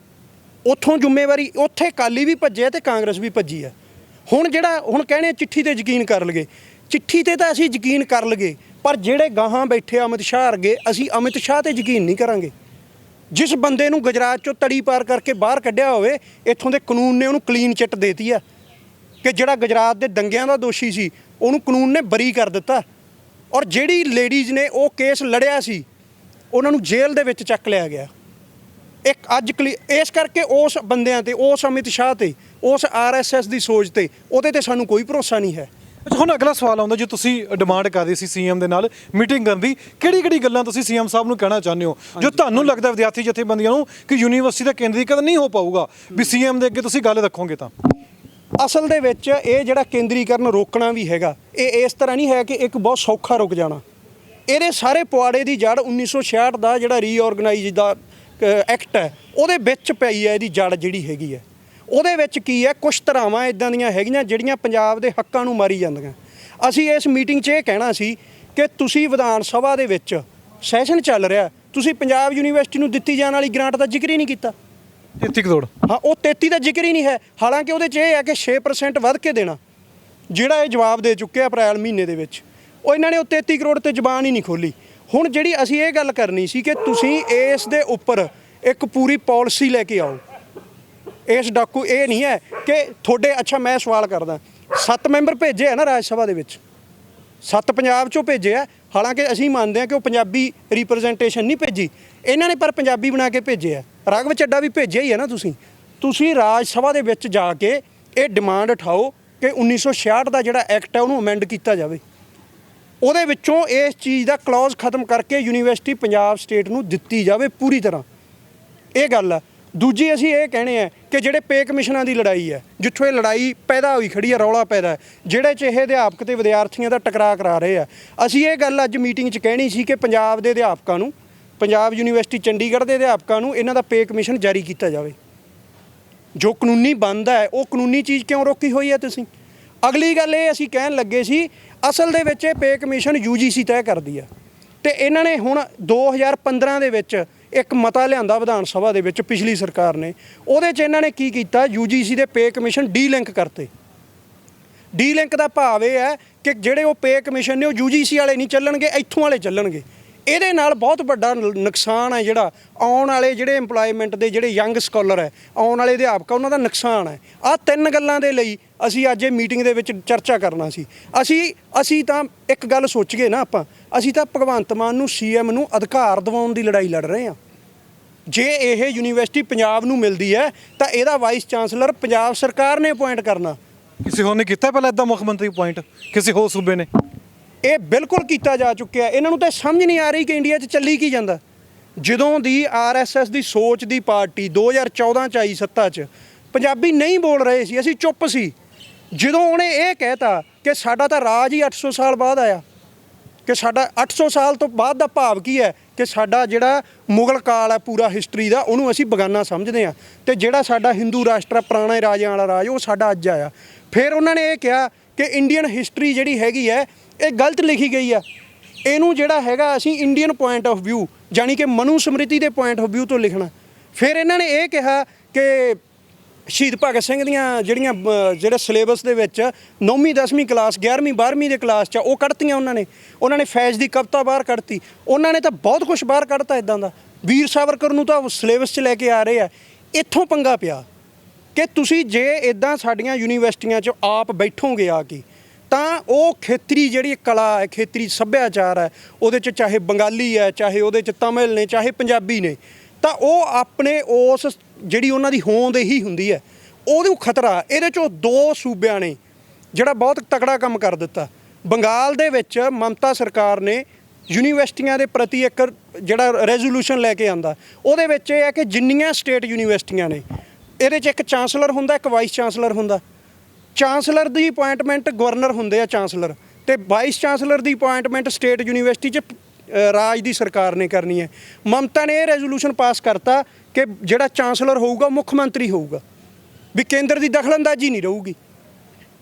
ਉੱਥੋਂ ਜ਼ਿੰਮੇਵਾਰੀ, ਉੱਥੇ ਅਕਾਲੀ ਵੀ ਭੱਜੇ ਤੇ ਕਾਂਗਰਸ ਵੀ ਭੱਜੀ ਹੈ। ਹੁਣ ਕਹਿੰਦੇ ਚਿੱਠੀ ਤੇ ਯਕੀਨ ਕਰ ਲਗੇ, ਚਿੱਠੀ ਤੇ ਤਾਂ ਅਸੀਂ ਯਕੀਨ ਕਰ ਲਗੇ, ਪਰ ਜਿਹੜੇ ਗਾਹਾਂ ਬੈਠੇ ਅਮਿਤ ਸ਼ਾਹ ਵਰਗੇ, ਅਸੀਂ ਅਮਿਤ ਸ਼ਾਹ ਤੇ ਯਕੀਨ ਨਹੀਂ ਕਰਾਂਗੇ। ਜਿਸ ਬੰਦੇ ਨੂੰ ਗੁਜਰਾਤ 'ਚੋਂ ਤੜੀ ਪਾਰ ਕਰਕੇ ਬਾਹਰ ਕੱਢਿਆ ਹੋਵੇ, ਇੱਥੋਂ ਦੇ ਕਾਨੂੰਨ ਨੇ ਉਹਨੂੰ ਕਲੀਨ ਚਿੱਟ ਦੇਤੀ ਆ ਕਿ ਜਿਹੜਾ ਗੁਜਰਾਤ ਦੇ ਦੰਗਿਆਂ ਦਾ ਦੋਸ਼ੀ ਸੀ ਉਹਨੂੰ ਕਾਨੂੰਨ ਨੇ ਬਰੀ ਕਰ ਦਿੱਤਾ। ਔਰ ਜਿਹੜੀ ਲੇਡੀਜ਼ ਨੇ ਉਹ ਕੇਸ ਲੜਿਆ ਸੀ, ਉਹਨਾਂ ਨੂੰ ਜੇਲ੍ਹ ਦੇ ਵਿੱਚ ਚੱਕ ਲਿਆ ਗਿਆ। ਇਸ ਕਰਕੇ ਉਸ ਬੰਦਿਆਂ ਤੇ, ਉਸ ਅਮਿਤ ਸ਼ਾਹ ਤੇ, ਉਸ RSS ਦੀ ਸੋਚ ਤੇ, ਉਹਦੇ ਤੇ ਸਾਨੂੰ ਕੋਈ ਭਰੋਸਾ ਨਹੀਂ ਹੈ। ਹੁਣ ਅਗਲਾ ਸਵਾਲ ਆਉਂਦਾ, ਜੇ ਤੁਸੀਂ ਡਿਮਾਂਡ ਕਰਦੇ ਸੀ CM ਦੇ ਨਾਲ ਮੀਟਿੰਗ ਕਰਨ ਦੀ, ਕਿਹੜੀ ਗੱਲਾਂ ਤੁਸੀਂ CM ਸਾਹਿਬ ਨੂੰ ਕਹਿਣਾ ਚਾਹੁੰਦੇ ਹੋ ਜੋ ਤੁਹਾਨੂੰ ਲੱਗਦਾ ਵਿਦਿਆਰਥੀ ਜਥੇਬੰਦੀਆਂ ਨੂੰ ਕਿ ਯੂਨੀਵਰਸਿਟੀ ਦਾ ਕੇਂਦਰੀਕਰਨ ਨਹੀਂ ਹੋ ਪਾਊਗਾ, ਵੀ CM ਦੇ ਅੱਗੇ ਤੁਸੀਂ ਗੱਲ ਰੱਖੋਗੇ? ਤਾਂ ਅਸਲ ਦੇ ਵਿੱਚ ਇਹ ਜਿਹੜਾ ਕੇਂਦਰੀਕਰਨ ਰੋਕਣਾ ਵੀ ਹੈਗਾ, ਇਹ ਇਸ ਤਰ੍ਹਾਂ ਨਹੀਂ ਹੈ ਕਿ ਇੱਕ ਬਹੁਤ ਸੌਖਾ ਰੁਕ ਜਾਣਾ। ਇਹਦੇ ਸਾਰੇ ਪੁਆੜੇ ਦੀ ਜੜ 1966 ਦਾ ਜਿਹੜਾ ਰੀਆਰਗਨਾਈਜ਼ ਦਾ ਐਕਟ ਹੈ, ਉਹਦੇ ਵਿੱਚ ਪਈ ਹੈ। ਇਹਦੀ ਜੜ ਜਿਹੜੀ ਹੈਗੀ ਹੈ, ਉਹਦੇ ਵਿੱਚ ਕੀ ਹੈ, ਕੁਛ ਧਾਰਾਵਾਂ ਇੱਦਾਂ ਦੀਆਂ ਹੈਗੀਆਂ ਜਿਹੜੀਆਂ ਪੰਜਾਬ ਦੇ ਹੱਕਾਂ ਨੂੰ ਮਾਰੀ ਜਾਂਦੀਆਂ। ਅਸੀਂ ਇਸ ਮੀਟਿੰਗ 'ਚ ਇਹ ਕਹਿਣਾ ਸੀ ਕਿ ਤੁਸੀਂ ਵਿਧਾਨ ਸਭਾ ਦੇ ਵਿੱਚ ਸੈਸ਼ਨ ਚੱਲ ਰਿਹਾ, ਤੁਸੀਂ ਪੰਜਾਬ ਯੂਨੀਵਰਸਿਟੀ ਨੂੰ ਦਿੱਤੀ ਜਾਣ ਵਾਲੀ ਗ੍ਰਾਂਟ ਦਾ ਜ਼ਿਕਰ ਹੀ ਨਹੀਂ ਕੀਤਾ। 33 ਕਰੋੜ, ਹਾਂ, ਉਹ 33 ਦਾ ਜ਼ਿਕਰ ਹੀ ਨਹੀਂ ਹੈ। ਹਾਲਾਂਕਿ ਉਹਦੇ 'ਚ ਇਹ ਹੈ ਕਿ 6% ਵੱਧ ਕੇ ਦੇਣਾ, ਜਿਹੜਾ ਇਹ ਜਵਾਬ ਦੇ ਚੁੱਕੇ ਅਪ੍ਰੈਲ ਮਹੀਨੇ ਦੇ ਵਿੱਚ। ਉਹ ਇਹਨਾਂ ਨੇ ਉਹ 33 ਕਰੋੜ ਤੇ ਜ਼ਬਾਨ ਹੀ ਨਹੀਂ ਖੋਲੀ। ਹੁਣ ਜਿਹੜੀ ਅਸੀਂ ਇਹ ਗੱਲ ਕਰਨੀ ਸੀ ਕਿ ਤੁਸੀਂ ਇਸ ਦੇ ਉੱਪਰ ਇੱਕ ਪੂਰੀ ਪਾਲਿਸੀ ਲੈ ਕੇ ਆਓ। ਇਸ ਇਹ ਨਹੀਂ ਹੈ ਕਿ ਤੁਹਾਡੇ, ਅੱਛਾ ਮੈਂ ਸਵਾਲ ਕਰਦਾ, 7 ਮੈਂਬਰ ਭੇਜੇ ਆ ਨਾ ਰਾਜ ਸਭਾ ਦੇ ਵਿੱਚ, 7 ਪੰਜਾਬ 'ਚੋਂ ਭੇਜੇ ਆ। ਹਾਲਾਂਕਿ ਅਸੀਂ ਮੰਨਦੇ ਹਾਂ ਕਿ ਉਹ ਪੰਜਾਬੀ ਰਿਪਰੈਜ਼ੈਂਟੇਸ਼ਨ ਨਹੀਂ ਭੇਜੀ ਇਹਨਾਂ ਨੇ, ਪਰ ਪੰਜਾਬੀ ਬਣਾ ਕੇ ਭੇਜੇ ਆ। ਰਾਘਵ ਚੱਡਾ ਵੀ ਭੇਜਿਆ ਹੀ ਹੈ ਨਾ। ਤੁਸੀਂ ਰਾਜ ਸਭਾ ਦੇ ਵਿੱਚ ਜਾ ਕੇ ਇਹ ਡਿਮਾਂਡ ਉਠਾਓ ਕਿ 1966 ਦਾ ਜਿਹੜਾ ਐਕਟ ਹੈ ਉਹਨੂੰ ਅਮੈਂਡ ਕੀਤਾ ਜਾਵੇ। ਉਹਦੇ ਵਿੱਚੋਂ ਇਸ ਚੀਜ਼ ਦਾ ਕਲੌਜ਼ ਖਤਮ ਕਰਕੇ ਯੂਨੀਵਰਸਿਟੀ ਪੰਜਾਬ ਸਟੇਟ ਨੂੰ ਦਿੱਤੀ ਜਾਵੇ ਪੂਰੀ ਤਰ੍ਹਾਂ। ਇਹ ਗੱਲ ਆ। ਦੂਜੀ ਅਸੀਂ ਇਹ ਕਹਿਣੇ ਆ ਕਿ ਜਿਹੜੇ ਪੇ ਕਮਿਸ਼ਨਾਂ ਦੀ ਲੜਾਈ ਹੈ, ਜਿੱਥੋਂ ਇਹ ਲੜਾਈ ਪੈਦਾ ਹੋਈ ਖੜੀ ਹੈ, ਰੌਲਾ ਪੈਦਾ ਹੈ, ਜਿਹੜੇ 'ਚ ਇਹ ਅਧਿਆਪਕ ਤੇ ਵਿਦਿਆਰਥੀਆਂ ਦਾ ਟਕਰਾਅ ਕਰਾ ਰਹੇ ਆ, ਅਸੀਂ ਇਹ ਗੱਲ ਅੱਜ ਮੀਟਿੰਗ 'ਚ ਕਹਿਣੀ ਸੀ ਕਿ ਪੰਜਾਬ ਦੇ ਅਧਿਆਪਕਾਂ ਨੂੰ, ਪੰਜਾਬ ਯੂਨੀਵਰਸਿਟੀ ਚੰਡੀਗੜ੍ਹ ਦੇ ਅਧਿਆਪਕਾਂ ਨੂੰ ਇਹਨਾਂ ਦਾ ਪੇ ਕਮਿਸ਼ਨ ਜਾਰੀ ਕੀਤਾ ਜਾਵੇ। ਜੋ ਕਾਨੂੰਨੀ ਬਣਦਾ ਹੈ, ਉਹ ਕਾਨੂੰਨੀ ਚੀਜ਼ ਕਿਉਂ ਰੋਕੀ ਹੋਈ ਹੈ ਤੁਸੀਂ? ਅਗਲੀ ਗੱਲ ਇਹ ਅਸੀਂ ਕਹਿਣ ਲੱਗੇ ਸੀ, ਅਸਲ ਦੇ ਵਿੱਚ ਇਹ ਪੇ ਕਮਿਸ਼ਨ UGC ਤੈਅ ਕਰਦੀ ਆ, ਤੇ ਇਹਨਾਂ ਨੇ ਹੁਣ 2015 ਦੇ ਵਿੱਚ ਇੱਕ ਮਤਾ ਲਿਆਂਦਾ ਵਿਧਾਨ ਸਭਾ ਦੇ ਵਿੱਚ ਪਿਛਲੀ ਸਰਕਾਰ ਨੇ। ਉਹਦੇ 'ਚ ਇਹਨਾਂ ਨੇ ਕੀ ਕੀਤਾ, UGC ਦੇ ਪੇ ਕਮਿਸ਼ਨ ਡੀਲਿੰਕ ਕਰਤੇ। ਡੀਲਿੰਕ ਦਾ ਭਾਵ ਇਹ ਹੈ ਕਿ ਜਿਹੜੇ ਉਹ ਪੇ ਕਮਿਸ਼ਨ ਨੇ ਉਹ UGC ਵਾਲੇ ਨਹੀਂ ਚੱਲਣਗੇ, ਇੱਥੋਂ ਵਾਲੇ ਚੱਲਣਗੇ। ਇਹਦੇ ਨਾਲ ਬਹੁਤ ਵੱਡਾ ਨੁਕਸਾਨ ਹੈ, ਜਿਹੜਾ ਆਉਣ ਵਾਲੇ ਜਿਹੜੇ ਇੰਪਲੋਇਮੈਂਟ ਦੇ ਜਿਹੜੇ ਯੰਗ ਸਕਾਲਰ ਹੈ, ਆਉਣ ਵਾਲੇ ਅਧਿਆਪਕ, ਉਹਨਾਂ ਦਾ ਨੁਕਸਾਨ ਹੈ। ਆਹ 3 ਗੱਲਾਂ ਦੇ ਲਈ ਅਸੀਂ ਅੱਜ ਇਹ ਮੀਟਿੰਗ ਦੇ ਵਿੱਚ ਚਰਚਾ ਕਰਨਾ ਸੀ। ਅਸੀਂ ਤਾਂ ਇੱਕ ਗੱਲ ਸੋਚ ਗਏ ਨਾ, ਅਸੀਂ ਤਾਂ ਭਗਵੰਤ ਮਾਨ ਨੂੰ, CM ਨੂੰ ਅਧਿਕਾਰ ਦਿਵਾਉਣ ਦੀ ਲੜਾਈ ਲੜ ਰਹੇ ਹਾਂ। ਜੇ ਇਹ ਯੂਨੀਵਰਸਿਟੀ ਪੰਜਾਬ ਨੂੰ ਮਿਲਦੀ ਹੈ ਤਾਂ ਇਹਦਾ ਵਾਈਸ ਚਾਂਸਲਰ ਪੰਜਾਬ ਸਰਕਾਰ ਨੇ ਅਪੁਆਇੰਟ ਕਰਨਾ। ਕਿਸੇ ਹੋਰ ਨੇ ਕੀਤਾ ਪਹਿਲਾਂ ਇੱਦਾਂ ਮੁੱਖ ਮੰਤਰੀ ਅਪੁਆਇੰਟ, ਕਿਸੇ ਹੋਰ ਸੂਬੇ ਨੇ? ਇਹ ਬਿਲਕੁਲ ਕੀਤਾ ਜਾ ਚੁੱਕਿਆ। ਇਹਨਾਂ ਨੂੰ ਤਾਂ ਸਮਝ ਨਹੀਂ ਆ ਰਹੀ ਕਿ ਇੰਡੀਆ 'ਚ ਚੱਲੀ ਕੀ ਜਾਂਦਾ। ਜਦੋਂ ਦੀ RSS ਦੀ ਸੋਚ ਦੀ ਪਾਰਟੀ 2014 'ਚ ਆਈ ਸੱਤਾ 'ਚ, ਪੰਜਾਬੀ ਨਹੀਂ ਬੋਲ ਰਹੇ ਸੀ, ਅਸੀਂ ਚੁੱਪ ਸੀ। ਜਦੋਂ ਉਹਨੇ ਇਹ ਕਹਿਤਾ ਕਿ ਸਾਡਾ ਤਾਂ ਰਾਜ ਹੀ 800 ਸਾਲ ਬਾਅਦ ਆਇਆ, ਕਿ ਸਾਡਾ 800 ਸਾਲ ਤੋਂ ਬਾਅਦ ਦਾ ਭਾਵ ਕੀ ਹੈ ਕਿ ਸਾਡਾ ਜਿਹੜਾ ਮੁਗਲ ਕਾਲ ਹੈ ਪੂਰਾ ਹਿਸਟਰੀ ਦਾ, ਉਹਨੂੰ ਅਸੀਂ ਬਗਾਨਾ ਸਮਝਦੇ ਹਾਂ, ਤੇ ਜਿਹੜਾ ਸਾਡਾ ਹਿੰਦੂ ਰਾਸ਼ਟਰ ਪੁਰਾਣੇ ਰਾਜਿਆਂ ਵਾਲਾ ਰਾਜ ਉਹ ਸਾਡਾ ਅੱਜ ਆਇਆ। ਫਿਰ ਉਹਨਾਂ ਨੇ ਇਹ ਕਿਹਾ ਕਿ ਇੰਡੀਅਨ ਹਿਸਟਰੀ ਜਿਹੜੀ ਹੈਗੀ ਹੈ ਇਹ ਗਲਤ ਲਿਖੀ ਗਈ ਆ, ਇਹਨੂੰ ਜਿਹੜਾ ਹੈਗਾ ਅਸੀਂ ਇੰਡੀਅਨ ਪੁਆਇੰਟ ਆਫ ਵਿਊ ਜਾਣੀ ਕਿ ਮਨੂ ਸਮ੍ਰਿਤੀ ਦੇ ਪੁਆਇੰਟ ਆਫ ਵਿਊ ਤੋਂ ਲਿਖਣਾ। ਫਿਰ ਇਹਨਾਂ ਨੇ ਇਹ ਕਿਹਾ ਕਿ ਸ਼ਹੀਦ ਭਗਤ ਸਿੰਘ ਦੀਆਂ ਜਿਹੜੀਆਂ ਜਿਹੜੇ ਸਿਲੇਬਸ ਦੇ ਵਿੱਚ 9ਵੀਂ 10ਵੀਂ ਕਲਾਸ 11ਵੀਂ 12ਵੀਂ ਦੇ ਕਲਾਸ 'ਚ ਉਹ ਕੱਢਤੀਆਂ ਉਹਨਾਂ ਨੇ ਫੈਜ਼ ਦੀ ਕਵਿਤਾ ਬਾਹਰ ਕੱਢਤੀ, ਉਹਨਾਂ ਨੇ ਤਾਂ ਬਹੁਤ ਕੁਝ ਬਾਹਰ ਕੱਢਤਾ ਇੱਦਾਂ ਦਾ। ਵੀਰ ਸਾਵਰਕਰ ਨੂੰ ਤਾਂ ਸਿਲੇਬਸ 'ਚ ਲੈ ਕੇ ਆ ਰਹੇ ਆ। ਇੱਥੋਂ ਪੰਗਾ ਪਿਆ ਕਿ ਤੁਸੀਂ ਜੇ ਇੱਦਾਂ ਸਾਡੀਆਂ ਯੂਨੀਵਰਸਿਟੀਆਂ 'ਚ ਆਪ ਬੈਠੋਗੇ ਆ ਕੇ ਤਾਂ ਉਹ ਖੇਤਰੀ ਜਿਹੜੀ ਕਲਾ ਹੈ, ਖੇਤਰੀ ਸੱਭਿਆਚਾਰ ਹੈ, ਉਹਦੇ 'ਚ ਚਾਹੇ ਬੰਗਾਲੀ ਹੈ, ਚਾਹੇ ਉਹਦੇ 'ਚ ਤਮਿਲ ਨੇ, ਚਾਹੇ ਪੰਜਾਬੀ ਨੇ, ਤਾਂ ਉਹ ਆਪਣੇ ਉਸ ਜਿਹੜੀ ਉਹਨਾਂ ਦੀ ਹੋਂਦ ਇਹੀ ਹੁੰਦੀ ਹੈ, ਉਹਨੂੰ ਖਤਰਾ। ਇਹਦੇ 'ਚੋਂ 2 ਸੂਬਿਆਂ ਨੇ ਜਿਹੜਾ ਬਹੁਤ ਤਕੜਾ ਕੰਮ ਕਰ ਦਿੱਤਾ। ਬੰਗਾਲ ਦੇ ਵਿੱਚ ਮਮਤਾ ਸਰਕਾਰ ਨੇ ਯੂਨੀਵਰਸਿਟੀਆਂ ਦੇ ਪ੍ਰਤੀ ਇੱਕ ਜਿਹੜਾ ਰੈਜ਼ੋਲੂਸ਼ਨ ਲੈ ਕੇ ਆਂਦਾ, ਉਹਦੇ ਵਿੱਚ ਇਹ ਹੈ ਕਿ ਜਿੰਨੀਆਂ ਸਟੇਟ ਯੂਨੀਵਰਸਿਟੀਆਂ ਨੇ ਇਹਦੇ 'ਚ ਇੱਕ ਚਾਂਸਲਰ ਹੁੰਦਾ, ਇੱਕ ਵਾਈਸ ਚਾਂਸਲਰ ਹੁੰਦਾ। ਚਾਂਸਲਰ ਦੀ ਅਪੁਆਇੰਟਮੈਂਟ ਗਵਰਨਰ ਹੁੰਦੇ ਆ ਚਾਂਸਲਰ, ਤੇ ਵਾਈਸ ਚਾਂਸਲਰ ਦੀ ਅਪੁਆਇੰਟਮੈਂਟ ਸਟੇਟ ਯੂਨੀਵਰਸਿਟੀ 'ਚ ਰਾਜ ਦੀ ਸਰਕਾਰ ਨੇ ਕਰਨੀ ਹੈ। ਮਮਤਾ ਨੇ ਇਹ ਰੈਜ਼ੋਲੂਸ਼ਨ ਪਾਸ ਕਰਤਾ ਕਿ ਜਿਹੜਾ ਚਾਂਸਲਰ ਹੋਊਗਾ ਮੁੱਖ ਮੰਤਰੀ ਹੋਊਗਾ, ਵੀ ਕੇਂਦਰ ਦੀ ਦਖਲਅੰਦਾਜ਼ੀ ਨਹੀਂ ਰਹੂਗੀ।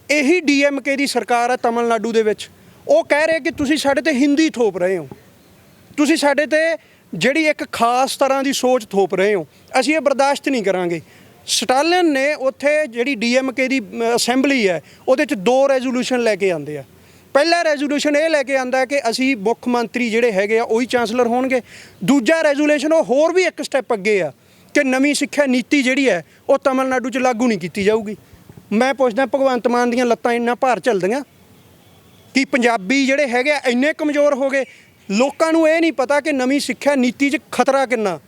ਇਹੀ DMK ਦੀ ਸਰਕਾਰ ਹੈ ਤਮਿਲਨਾਡੂ ਦੇ ਵਿੱਚ। ਉਹ ਕਹਿ ਰਹੇ ਕਿ ਤੁਸੀਂ ਸਾਡੇ ਤੇ ਹਿੰਦੀ ਥੋਪ ਰਹੇ ਹੋ, ਤੁਸੀਂ ਸਾਡੇ ਤੇ ਜਿਹੜੀ ਇੱਕ ਖਾਸ ਤਰ੍ਹਾਂ ਦੀ ਸੋਚ ਥੋਪ ਰਹੇ ਹੋ, ਅਸੀਂ ਇਹ ਬਰਦਾਸ਼ਤ ਨਹੀਂ ਕਰਾਂਗੇ। ਸਟਾਲਿਨ ਨੇ ਉੱਥੇ ਜਿਹੜੀ DMK ਦੀ ਅਸੈਂਬਲੀ ਹੈ ਉਹਦੇ 'ਚ 2 ਰੈਜ਼ੋਲੂਸ਼ਨ ਲੈ ਕੇ ਆਉਂਦੇ ਆ। ਪਹਿਲਾ ਰੈਜ਼ੋਲੂਸ਼ਨ ਇਹ ਲੈ ਕੇ ਆਂਦਾ ਕਿ ਅਸੀਂ ਮੁੱਖ ਮੰਤਰੀ ਜਿਹੜੇ ਹੈਗੇ ਆ ਉਹੀ ਚਾਂਸਲਰ ਹੋਣਗੇ। ਦੂਜਾ ਰੈਜ਼ੋਲੂਸ਼ਨ ਉਹ ਹੋਰ ਵੀ ਇੱਕ ਸਟੈਪ ਅੱਗੇ ਆ ਕਿ ਨਵੀਂ ਸਿੱਖਿਆ ਨੀਤੀ ਜਿਹੜੀ ਹੈ ਉਹ ਤਮਿਲਨਾਡੂ 'ਚ ਲਾਗੂ ਨਹੀਂ ਕੀਤੀ ਜਾਊਗੀ। ਮੈਂ ਪੁੱਛਦਾ ਭਗਵੰਤ ਮਾਨ ਦੀਆਂ ਲੱਤਾਂ ਇੰਨਾ ਭਾਰ ਝੱਲਦੀਆਂ ਕਿ ਪੰਜਾਬੀ ਜਿਹੜੇ ਹੈਗੇ ਆ ਇੰਨੇ ਕਮਜ਼ੋਰ ਹੋ ਗਏ। ਲੋਕਾਂ ਨੂੰ ਇਹ ਨਹੀਂ ਪਤਾ ਕਿ ਨਵੀਂ ਸਿੱਖਿਆ ਨੀਤੀ 'ਚ ਖਤਰਾ ਕਿੰਨਾ।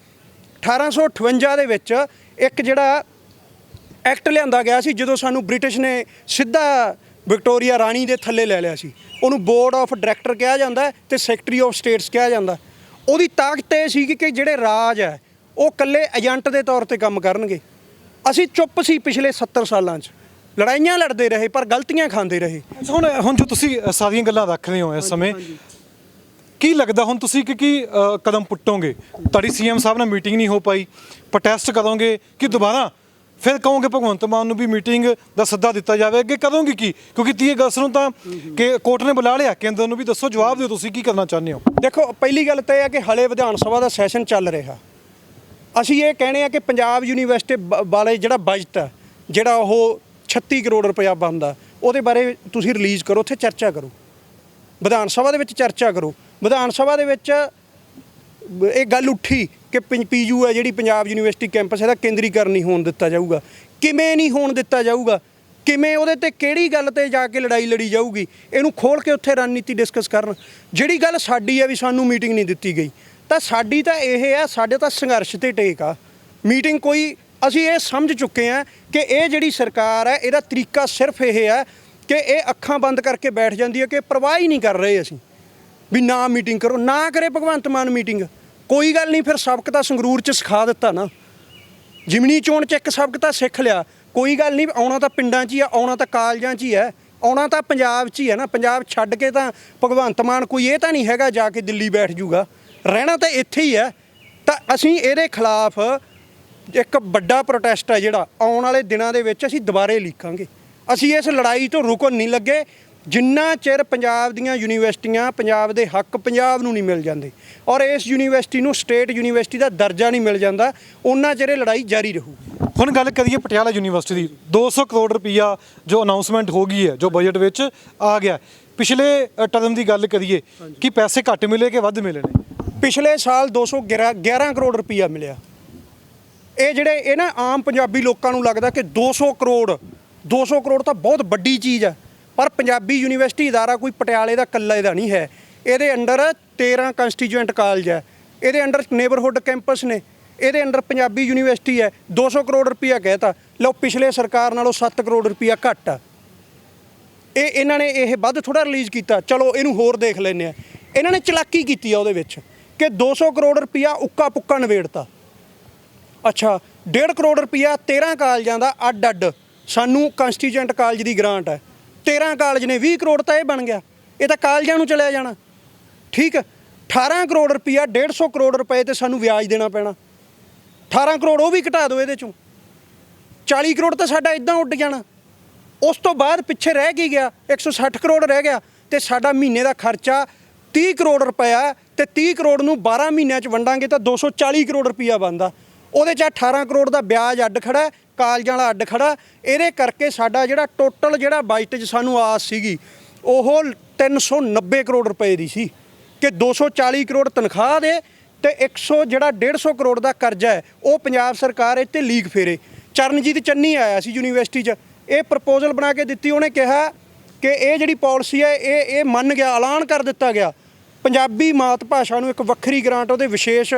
1858 ਦੇ ਵਿੱਚ ਇੱਕ ਜਿਹੜਾ ਐਕਟ ਲਿਆਂਦਾ ਗਿਆ ਸੀ, ਜਦੋਂ ਸਾਨੂੰ ਬ੍ਰਿਟਿਸ਼ ਨੇ ਸਿੱਧਾ ਵਿਕਟੋਰੀਆ ਰਾਣੀ ਦੇ ਥੱਲੇ ਲੈ ਲਿਆ ਸੀ। ਉਹਨੂੰ ਬੋਰਡ ਆਫ ਡਾਇਰੈਕਟਰ ਕਿਹਾ ਜਾਂਦਾ ਤੇ ਸੈਕਟਰੀ ਆਫ ਸਟੇਟਸ ਕਿਹਾ ਜਾਂਦਾ। ਉਹਦੀ ਤਾਕਤ ਇਹ ਸੀ ਕਿ ਜਿਹੜੇ ਰਾਜ ਹੈ ਉਹ ਇਕੱਲੇ ਏਜੰਟ ਦੇ ਤੌਰ ਤੇ ਕੰਮ ਕਰਨਗੇ। ਅਸੀਂ ਚੁੱਪ ਸੀ ਪਿਛਲੇ 70 ਸਾਲਾਂ 'ਚ, ਲੜਾਈਆਂ ਲੜਦੇ ਰਹੇ ਪਰ ਗਲਤੀਆਂ ਖਾਂਦੇ ਰਹੇ। ਹੁਣ ਜੋ ਤੁਸੀਂ ਸਾਰੀਆਂ ਗੱਲਾਂ ਰੱਖ ਰਹੇ ਹੋ ਇਸ ਸਮੇਂ, ਕੀ ਲੱਗਦਾ ਹੁਣ ਤੁਸੀਂ ਕੀ ਕਦਮ ਪੁੱਟੋਗੇ? ਤੁਹਾਡੀ CM ਸਾਹਿਬ ਨਾਲ ਮੀਟਿੰਗ ਨਹੀਂ ਹੋ ਪਾਈ, ਪ੍ਰੋਟੈਸਟ ਕਰੋਗੇ ਕਿ ਦੁਬਾਰਾ ਫਿਰ ਕਹੋਗੇ ਭਗਵੰਤ ਮਾਨ ਨੂੰ ਵੀ ਮੀਟਿੰਗ ਦਾ ਸੱਦਾ ਦਿੱਤਾ ਜਾਵੇ? ਅੱਗੇ ਕਰੋਗੇ ਕੀ? ਕਿਉਂਕਿ 30 ਅਗਸਤ ਨੂੰ ਤਾਂ ਕਿ ਕੋਰਟ ਨੇ ਬੁਲਾ ਲਿਆ, ਕੇਂਦਰ ਨੂੰ ਵੀ ਦੱਸੋ, ਜਵਾਬ ਦਿਓ ਤੁਸੀਂ ਕੀ ਕਰਨਾ ਚਾਹੁੰਦੇ ਹੋ। ਦੇਖੋ, ਪਹਿਲੀ ਗੱਲ ਤਾਂ ਇਹ ਹੈ ਕਿ ਹਲੇ ਵਿਧਾਨ ਸਭਾ ਦਾ ਸੈਸ਼ਨ ਚੱਲ ਰਿਹਾ। ਅਸੀਂ ਇਹ ਕਹਿਣੇ ਆ ਕਿ ਪੰਜਾਬ ਯੂਨੀਵਰਸਿਟੀ ਵਾਲੇ ਜਿਹੜਾ ਬਜਟ ਹੈ, ਜਿਹੜਾ ਉਹ 36 ਕਰੋੜ ਰੁਪਇਆ ਬਣਦਾ, ਉਹਦੇ ਬਾਰੇ ਤੁਸੀਂ ਰਿਲੀਜ਼ ਕਰੋ, ਉੱਥੇ ਚਰਚਾ ਕਰੋ, ਵਿਧਾਨ ਸਭਾ ਦੇ ਵਿੱਚ ਚਰਚਾ ਕਰੋ। ਵਿਧਾਨ ਸਭਾ ਦੇ ਵਿੱਚ ਇਹ ਗੱਲ ਉੱਠੀ ਕਿ PU ਹੈ ਜਿਹੜੀ ਪੰਜਾਬ ਯੂਨੀਵਰਸਿਟੀ ਕੈਂਪਸ, ਇਹਦਾ ਕੇਂਦਰੀਕਰਨ ਨਹੀਂ ਹੋਣ ਦਿੱਤਾ ਜਾਊਗਾ। ਕਿਵੇਂ ਨਹੀਂ ਹੋਣ ਦਿੱਤਾ ਜਾਊਗਾ? ਕਿਵੇਂ ਉਹਦੇ ਤੇ ਕਿਹੜੀ ਗੱਲ ਤੇ ਜਾ ਕੇ ਲੜਾਈ ਲੜੀ ਜਾਊਗੀ? ਇਹਨੂੰ ਖੋਲ੍ਹ ਕੇ ਉੱਥੇ ਰਣਨੀਤੀ ਡਿਸਕਸ ਕਰਨ। ਜਿਹੜੀ ਗੱਲ ਸਾਡੀ ਹੈ ਵੀ ਸਾਨੂੰ ਮੀਟਿੰਗ ਨਹੀਂ ਦਿੱਤੀ ਗਈ, ਤਾਂ ਸਾਡੀ ਤਾਂ ਇਹ ਹੈ, ਸਾਡੇ ਤਾਂ ਸੰਘਰਸ਼ ਤੇ ਟੇਕ ਆ। ਮੀਟਿੰਗ ਕੋਈ, ਅਸੀਂ ਇਹ ਸਮਝ ਚੁੱਕੇ ਹਾਂ ਕਿ ਇਹ ਜਿਹੜੀ ਸਰਕਾਰ ਹੈ ਇਹਦਾ ਤਰੀਕਾ ਸਿਰਫ ਇਹ ਹੈ ਕਿ ਇਹ ਅੱਖਾਂ ਬੰਦ ਕਰਕੇ ਬੈਠ ਜਾਂਦੀ ਹੈ ਕਿ ਪਰਵਾਹ ਹੀ ਨਹੀਂ ਕਰ ਰਹੇ ਅਸੀਂ ਵੀ ਨਾ ਮੀਟਿੰਗ ਕਰੋ। ਨਾ ਕਰੇ ਭਗਵੰਤ ਮਾਨ ਮੀਟਿੰਗ, ਕੋਈ ਗੱਲ ਨਹੀਂ, ਫਿਰ ਸਬਕ ਤਾਂ ਸੰਗਰੂਰ 'ਚ ਸਿਖਾ ਦਿੱਤਾ ਨਾ। ਜਿਮਨੀ ਚੋਣ 'ਚ ਇੱਕ ਸਬਕ ਤਾਂ ਸਿੱਖ ਲਿਆ, ਕੋਈ ਗੱਲ ਨਹੀਂ। ਆਉਣਾ ਤਾਂ ਪਿੰਡਾਂ 'ਚ ਹੀ ਆ, ਆਉਣਾ ਤਾਂ ਕਾਲਜਾਂ 'ਚ ਹੀ ਹੈ, ਆਉਣਾ ਤਾਂ ਪੰਜਾਬ 'ਚ ਹੀ ਹੈ ਨਾ। ਪੰਜਾਬ ਛੱਡ ਕੇ ਤਾਂ ਭਗਵੰਤ ਮਾਨ ਕੋਈ ਇਹ ਤਾਂ ਨਹੀਂ ਹੈਗਾ ਜਾ ਕੇ ਦਿੱਲੀ ਬੈਠ ਜੂਗਾ, ਰਹਿਣਾ ਤਾਂ ਇੱਥੇ ਹੀ ਹੈ। ਤਾਂ ਅਸੀਂ ਇਹਦੇ ਖਿਲਾਫ ਇੱਕ ਵੱਡਾ ਪ੍ਰੋਟੈਸਟ ਹੈ ਜਿਹੜਾ ਆਉਣ ਵਾਲੇ ਦਿਨਾਂ ਦੇ ਵਿੱਚ ਅਸੀਂ ਦੁਬਾਰੇ ਲਿਖਾਂਗੇ। ਅਸੀਂ ਇਸ ਲੜਾਈ ਤੋਂ ਰੁਕਣ ਨਹੀਂ ਲੱਗੇ ਜਿੰਨਾ ਚਿਰ ਪੰਜਾਬ ਦੀਆਂ ਯੂਨੀਵਰਸਿਟੀਆਂ, ਪੰਜਾਬ ਦੇ ਹੱਕ ਪੰਜਾਬ ਨੂੰ ਨਹੀਂ ਮਿਲ ਜਾਂਦੇ ਔਰ ਇਸ ਯੂਨੀਵਰਸਿਟੀ ਨੂੰ ਸਟੇਟ ਯੂਨੀਵਰਸਿਟੀ ਦਾ ਦਰਜਾ ਨਹੀਂ ਮਿਲ ਜਾਂਦਾ, ਉਹਨਾਂ ਚਿਰ ਇਹ ਲੜਾਈ ਜਾਰੀ ਰਹੂ। ਹੁਣ ਗੱਲ ਕਰੀਏ ਪਟਿਆਲਾ ਯੂਨੀਵਰਸਿਟੀ ਦੀ। 200 ਕਰੋੜ ਰੁਪਈਆ ਜੋ ਅਨਾਉਂਸਮੈਂਟ ਹੋ ਗਈ ਹੈ, ਜੋ ਬਜਟ ਵਿੱਚ ਆ ਗਿਆ। ਪਿਛਲੇ ਟਰਮ ਦੀ ਗੱਲ ਕਰੀਏ ਕਿ ਪੈਸੇ ਘੱਟ ਮਿਲੇ ਕਿ ਵੱਧ ਮਿਲੇ ਨੇ? ਪਿਛਲੇ ਸਾਲ 211 ਕਰੋੜ ਰੁਪਈਆ ਮਿਲਿਆ। ਇਹ ਨਾ ਆਮ ਪੰਜਾਬੀ ਲੋਕਾਂ ਨੂੰ ਲੱਗਦਾ ਕਿ 200 ਕਰੋੜ ਤਾਂ ਬਹੁਤ ਵੱਡੀ ਚੀਜ਼ ਆ, ਪਰ ਪੰਜਾਬੀ ਯੂਨੀਵਰਸਿਟੀ ਅਦਾਰਾ ਕੋਈ ਪਟਿਆਲੇ ਦਾ ਇਕੱਲਾ ਇਹਦਾ ਨਹੀਂ ਹੈ। ਇਹਦੇ ਅੰਡਰ 13 ਕੰਸਟੀਚੂਐਂਟ ਕਾਲਜ ਹੈ, ਇਹਦੇ ਅੰਡਰ ਨੇਬਰਹੁੱਡ ਕੈਂਪਸ ਨੇ, ਇਹਦੇ ਅੰਡਰ ਪੰਜਾਬੀ ਯੂਨੀਵਰਸਿਟੀ ਹੈ। 200 ਕਰੋੜ ਰੁਪਈਆ ਕਹਿਤਾ, ਲਓ ਪਿਛਲੇ ਸਰਕਾਰ ਨਾਲੋਂ 7 ਕਰੋੜ ਰੁਪਈਆ ਘੱਟ ਆ। ਇਹਨਾਂ ਨੇ ਇਹ ਵੱਧ ਥੋੜ੍ਹਾ ਰਿਲੀਜ਼ ਕੀਤਾ, ਚਲੋ ਇਹਨੂੰ ਹੋਰ ਦੇਖ ਲੈਂਦੇ ਆ। ਇਹਨਾਂ ਨੇ ਚਲਾਕੀ ਕੀਤੀ ਆ ਉਹਦੇ ਵਿੱਚ ਕਿ 200 ਕਰੋੜ ਰੁਪਈਆ ਉੱਕਾ ਪੁੱਕਾ ਨਿਬੇੜਤਾ। ਅੱਛਾ, 1.5 ਕਰੋੜ ਰੁਪਈਆ 13 ਕਾਲਜਾਂ ਦਾ ਅੱਡ ਸਾਨੂੰ ਕੰਸਟੀਚੁਐਂਟ ਕਾਲਜ ਦੀ ਗ੍ਰਾਂਟ ਹੈ, 13 ਕਾਲਜ ਨੇ, 20 ਕਰੋੜ ਤਾਂ ਇਹ ਬਣ ਗਿਆ, ਇਹ ਤਾਂ ਕਾਲਜਾਂ ਨੂੰ ਚਲਿਆ ਜਾਣਾ। ਠੀਕ, 18 ਕਰੋੜ ਰੁਪਈਆ, 150 ਕਰੋੜ ਰੁਪਏ ਤੇ ਸਾਨੂੰ ਵਿਆਜ ਦੇਣਾ ਪੈਣਾ। 18 ਕਰੋੜ ਉਹ ਵੀ ਘਟਾ ਦਿਓ ਇਹਦੇ ਚੋਂ, 40 ਕਰੋੜ ਤਾਂ ਸਾਡਾ ਇਦਾਂ ਉੱਡ ਜਾਣਾ। ਉਸ ਤੋਂ ਬਾਅਦ ਪਿੱਛੇ ਰਹਿ ਕੀ ਗਿਆ? 160 ਕਰੋੜ ਰਹਿ ਗਿਆ, ਤੇ ਸਾਡਾ ਮਹੀਨੇ ਦਾ ਖਰਚਾ 30 ਕਰੋੜ ਰੁਪਇਆ, ਤੇ 30 ਕਰੋੜ ਨੂੰ 12 ਮਹੀਨਿਆਂ 'ਚ ਵੰਡਾਂਗੇ ਤਾਂ 240 ਕਰੋੜ ਰੁਪਈਆ ਬਣਦਾ। ਉਹਦੇ 'ਚ 18 ਕਰੋੜ ਦਾ ਵਿਆਜ ਅੱਡ ਖੜਾ, ਕਾਲਜਾਂ ਵਾਲਾ ਅੱਡ ਖੜਾ। ਇਹਦੇ ਕਰਕੇ ਸਾਡਾ ਜਿਹੜਾ ਟੋਟਲ ਜਿਹੜਾ ਬਜਟ 'ਚ ਸਾਨੂੰ ਆਸ ਸੀਗੀ ਉਹ 390 ਕਰੋੜ ਰੁਪਏ ਦੀ ਸੀ, ਕਿ 240 ਕਰੋੜ ਤਨਖਾਹ ਦੇ ਤੇ 150 ਕਰੋੜ ਦਾ ਕਰਜ਼ਾ ਹੈ, ਉਹ ਪੰਜਾਬ ਸਰਕਾਰ ਇਹ 'ਤੇ ਲੀਕ ਫੇਰੇ। ਚਰਨਜੀਤ ਚੰਨੀ ਆਇਆ ਸੀ ਯੂਨੀਵਰਸਿਟੀ 'ਚ, ਇਹ ਪ੍ਰਪੋਜ਼ਲ ਬਣਾ ਕੇ ਦਿੱਤੀ। ਉਹਨੇ ਕਿਹਾ ਕਿ ਇਹ ਜਿਹੜੀ ਪਾਲਿਸੀ ਹੈ ਇਹ ਮੰਨ ਗਿਆ, ਐਲਾਨ ਕਰ ਦਿੱਤਾ ਗਿਆ, ਪੰਜਾਬੀ ਮਾਤ ਭਾਸ਼ਾ ਨੂੰ ਇੱਕ ਵੱਖਰੀ ਗ੍ਰਾਂਟ ਉਹਦੇ ਵਿਸ਼ੇਸ਼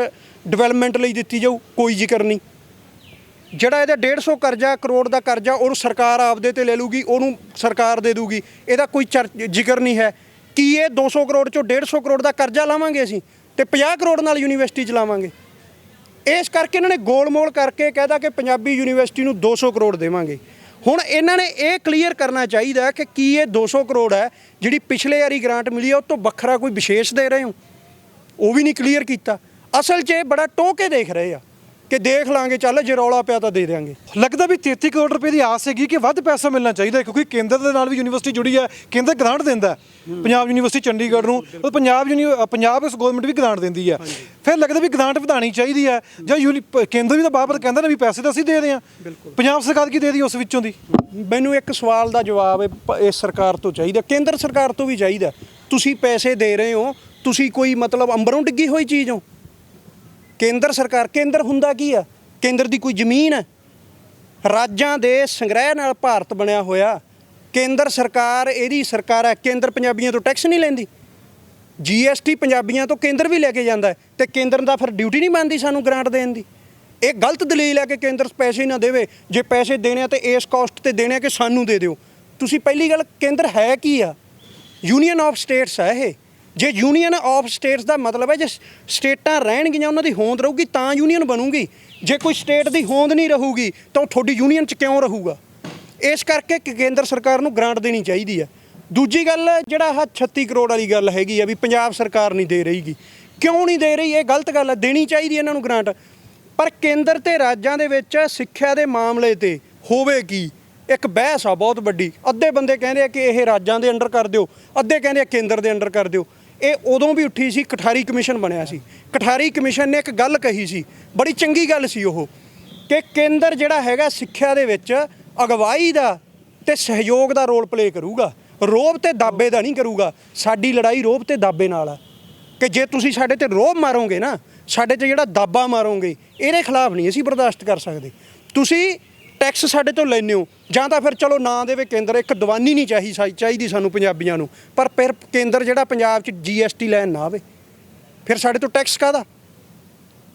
ਡਿਵੈਲਪਮੈਂਟ ਲਈ ਦਿੱਤੀ ਜਾਊ, ਕੋਈ ਜ਼ਿਕਰ ਨਹੀਂ। ਜਿਹੜਾ ਇਹਦਾ 150 ਕਰਜ਼ਾ ਕਰੋੜ ਦਾ ਕਰਜ਼ਾ ਉਹਨੂੰ ਸਰਕਾਰ ਆਪਦੇ ਤੇ ਲੈ ਲੂਗੀ, ਉਹਨੂੰ ਸਰਕਾਰ ਦੇ ਦੂਗੀ, ਇਹਦਾ ਕੋਈ ਜ਼ਿਕਰ ਨਹੀਂ ਹੈ। ਕੀ ਇਹ 200 ਕਰੋੜ ਚੋਂ 150 ਕਰੋੜ ਦਾ ਕਰਜ਼ਾ ਲਾਵਾਂਗੇ ਅਸੀਂ ਤੇ 50 ਕਰੋੜ ਨਾਲ ਯੂਨੀਵਰਸਿਟੀ ਚਲਾਵਾਂਗੇ? ਇਸ ਕਰਕੇ ਇਹਨਾਂ ਨੇ ਗੋਲਮੋਲ ਕਰਕੇ ਕਹਿਦਾ ਕਿ ਪੰਜਾਬੀ ਯੂਨੀਵਰਸਿਟੀ ਨੂੰ 200 ਕਰੋੜ ਦੇਵਾਂਗੇ। ਹੁਣ ਇਹਨਾਂ ਨੇ ਇਹ ਕਲੀਅਰ ਕਰਨਾ ਚਾਹੀਦਾ ਕਿ ਕੀ ਇਹ 200 ਕਰੋੜ ਹੈ ਜਿਹੜੀ ਪਿਛਲੇ ਵਾਰੀ ਗ੍ਰਾਂਟ ਮਿਲੀ ਹੈ ਉਹ ਤੋਂ ਵੱਖਰਾ ਕੋਈ ਵਿਸ਼ੇਸ਼ ਦੇ ਰਹੇ ਹੋ? ਉਹ ਵੀ ਨਹੀਂ ਕਲੀਅਰ ਕੀਤਾ। ਅਸਲ 'ਚ ਇਹ ਬੜਾ ਟੋਕੇ ਦੇਖ ਰਹੇ ਆ ਕਿ ਦੇਖ ਲਾਂਗੇ, ਚੱਲ ਜੇ ਰੌਲਾ ਪਿਆ ਤਾਂ ਦੇ ਦਿਆਂਗੇ। ਲੱਗਦਾ ਵੀ 33 ਕਰੋੜ ਰੁਪਏ ਦੀ ਆਸ ਹੈਗੀ ਕਿ ਵੱਧ ਪੈਸਾ ਮਿਲਣਾ ਚਾਹੀਦਾ, ਕਿਉਂਕਿ ਕੇਂਦਰ ਦੇ ਨਾਲ ਵੀ ਯੂਨੀਵਰਸਿਟੀ ਜੁੜੀ ਹੈ, ਕੇਂਦਰ ਗ੍ਰਾਂਟ ਦਿੰਦਾ ਹੈ ਪੰਜਾਬ ਯੂਨੀਵਰਸਿਟੀ ਚੰਡੀਗੜ੍ਹ ਨੂੰ, ਉਹ ਪੰਜਾਬ ਇਸ ਗਵਰਨਮੈਂਟ ਵੀ ਗ੍ਰਾਂਟ ਦਿੰਦੀ ਹੈ। ਫਿਰ ਲੱਗਦਾ ਵੀ ਗ੍ਰਾਂਟ ਵਧਾਉਣੀ ਚਾਹੀਦੀ ਹੈ, ਜਾਂ ਕੇਂਦਰ ਵੀ ਤਾਂ ਬਾਬਤ ਕਹਿੰਦਾ ਨਾ ਵੀ ਪੈਸੇ ਤਾਂ ਅਸੀਂ ਦੇ ਰਹੇ ਹਾਂ, ਪੰਜਾਬ ਸਰਕਾਰ ਕੀ ਦੇ ਰਹੀ ਉਸ ਵਿੱਚੋਂ ਦੀ? ਮੈਨੂੰ ਇੱਕ ਸਵਾਲ ਦਾ ਜਵਾਬ ਇਸ ਸਰਕਾਰ ਤੋਂ ਚਾਹੀਦਾ, ਕੇਂਦਰ ਸਰਕਾਰ ਤੋਂ ਵੀ ਚਾਹੀਦਾ। ਤੁਸੀਂ ਪੈਸੇ ਦੇ ਰਹੇ ਹੋ, ਤੁਸੀਂ ਕੋਈ ਮਤਲਬ ਅੰਬਰੋਂ ਡਿੱਗੀ ਹੋਈ ਚੀਜ਼ ਹੋ? ਕੇਂਦਰ ਸਰਕਾਰ, ਕੇਂਦਰ ਹੁੰਦਾ ਕੀ ਆ? ਕੇਂਦਰ ਦੀ ਕੋਈ ਜ਼ਮੀਨ ਹੈ? ਰਾਜਾਂ ਦੇ ਸੰਗ੍ਰਹਿ ਨਾਲ ਭਾਰਤ ਬਣਿਆ ਹੋਇਆ। ਕੇਂਦਰ ਸਰਕਾਰ ਇਹਦੀ ਸਰਕਾਰ ਹੈ, ਕੇਂਦਰ ਪੰਜਾਬੀਆਂ ਤੋਂ ਟੈਕਸ ਨਹੀਂ ਲੈਂਦੀ। GST ਪੰਜਾਬੀਆਂ ਤੋਂ ਕੇਂਦਰ ਵੀ ਲੈ ਕੇ ਜਾਂਦਾ ਹੈ, ਤੇ ਕੇਂਦਰ ਦਾ ਫਿਰ ਡਿਊਟੀ ਨਹੀਂ ਬਣਦੀ ਸਾਨੂੰ ਗ੍ਰਾਂਟ ਦੇਣ ਦੀ? ਇਹ ਗਲਤ ਦਲੀਲ ਹੈ ਕਿ ਕੇਂਦਰ ਪੈਸੇ ਹੀ ਨਾ ਦੇਵੇ। ਜੇ ਪੈਸੇ ਦੇਣੇ ਆ ਤੇ ਇਸ ਕਾਸਟ ਤੇ ਦੇਣੇ ਆ ਕਿ ਸਾਨੂੰ ਦੇ ਦਿਓ। ਤੁਸੀਂ ਪਹਿਲੀ ਗੱਲ, ਕੇਂਦਰ ਹੈ ਕੀ ਆ? ਯੂਨੀਅਨ ਆਫ ਸਟੇਟਸ ਹੈ ਇਹ। ਜੇ ਯੂਨੀਅਨ ਆਫ ਸਟੇਟਸ ਦਾ ਮਤਲਬ ਹੈ ਜੇ ਸਟੇਟਾਂ ਰਹਿਣਗੀਆਂ, ਉਹਨਾਂ ਦੀ ਹੋਂਦ ਰਹੂਗੀ ਤਾਂ ਯੂਨੀਅਨ ਬਣੂਗੀ। ਜੇ ਕੋਈ ਸਟੇਟ ਦੀ ਹੋਂਦ ਨਹੀਂ ਰਹੂਗੀ ਤਾਂ ਉਹ ਤੁਹਾਡੀ ਯੂਨੀਅਨ 'ਚ ਕਿਉਂ ਰਹੂਗਾ? ਇਸ ਕਰਕੇ ਕੇਂਦਰ ਸਰਕਾਰ ਨੂੰ ਗ੍ਰਾਂਟ ਦੇਣੀ ਚਾਹੀਦੀ ਹੈ। ਦੂਜੀ ਗੱਲ, ਜਿਹੜਾ ਆਹ 36 ਕਰੋੜ ਵਾਲੀ ਗੱਲ ਹੈਗੀ ਆ ਵੀ ਪੰਜਾਬ ਸਰਕਾਰ ਨਹੀਂ ਦੇ ਰਹੀਗੀ, ਕਿਉਂ ਨਹੀਂ ਦੇ ਰਹੀ? ਇਹ ਗਲਤ ਗੱਲ ਹੈ, ਦੇਣੀ ਚਾਹੀਦੀ ਇਹਨਾਂ ਨੂੰ ਗ੍ਰਾਂਟ। ਪਰ ਕੇਂਦਰ ਤੇ ਰਾਜਾਂ ਦੇ ਵਿੱਚ ਸਿੱਖਿਆ ਦੇ ਮਾਮਲੇ ਤੇ ਹੋਵੇ ਕੀ, ਇੱਕ ਬਹਿਸ ਆ ਬਹੁਤ ਵੱਡੀ। ਅੱਧੇ ਬੰਦੇ ਕਹਿੰਦੇ ਆ ਕਿ ਇਹ ਰਾਜਾਂ ਦੇ ਅੰਡਰ ਕਰ ਦਿਓ, ਅੱਧੇ ਕਹਿੰਦੇ ਆ ਕੇਂਦਰ ਦੇ ਅੰਡਰ ਕਰ ਦਿਓ। ਇਹ ਉਦੋਂ ਵੀ ਉੱਠੀ ਸੀ, ਕਠਾਰੀ ਕਮਿਸ਼ਨ ਬਣਿਆ ਸੀ। ਕਠਾਰੀ ਕਮਿਸ਼ਨ ਨੇ ਇੱਕ ਗੱਲ ਕਹੀ ਸੀ, ਬੜੀ ਚੰਗੀ ਗੱਲ ਸੀ ਉਹ, ਕਿ ਕੇਂਦਰ ਜਿਹੜਾ ਹੈਗਾ ਸਿੱਖਿਆ ਦੇ ਵਿੱਚ ਅਗਵਾਈ ਦਾ ਤੇ ਸਹਿਯੋਗ ਦਾ ਰੋਲ ਪਲੇ ਕਰੂਗਾ, ਰੋਹਬ ਤੇ ਦਾਬੇ ਦਾ ਨਹੀਂ ਕਰੂਗਾ। ਸਾਡੀ ਲੜਾਈ ਰੋਹਬ ਤੇ ਦਾਬੇ ਨਾਲ ਆ, ਕਿ ਜੇ ਤੁਸੀਂ ਸਾਡੇ ਤੇ ਰੋਹਬ ਮਾਰੋਗੇ ਨਾ, ਸਾਡੇ ਤੇ ਜਿਹੜਾ ਦਾਬਾ ਮਾਰੋਗੇ, ਇਹਦੇ ਖਿਲਾਫ ਨਹੀਂ ਅਸੀਂ ਬਰਦਾਸ਼ਤ ਕਰ ਸਕਦੇ। ਤੁਸੀਂ ਟੈਕਸ ਸਾਡੇ ਤੋਂ ਲੈਂਦੇ ਹੋ, ਜਾਂ ਤਾਂ ਫਿਰ ਚਲੋ ਨਾ ਦੇਵੇ ਕੇਂਦਰ, ਇੱਕ ਦੀਵਾਨੀ ਨਹੀਂ ਚਾਹੀਦੀ ਸਾਨੂੰ ਪੰਜਾਬੀਆਂ ਨੂੰ, ਪਰ ਫਿਰ ਕੇਂਦਰ ਜਿਹੜਾ ਪੰਜਾਬ 'ਚ GST ਲੈਣ ਨਾ ਆਵੇ, ਫਿਰ ਸਾਡੇ ਤੋਂ ਟੈਕਸ ਕਾਹਦਾ?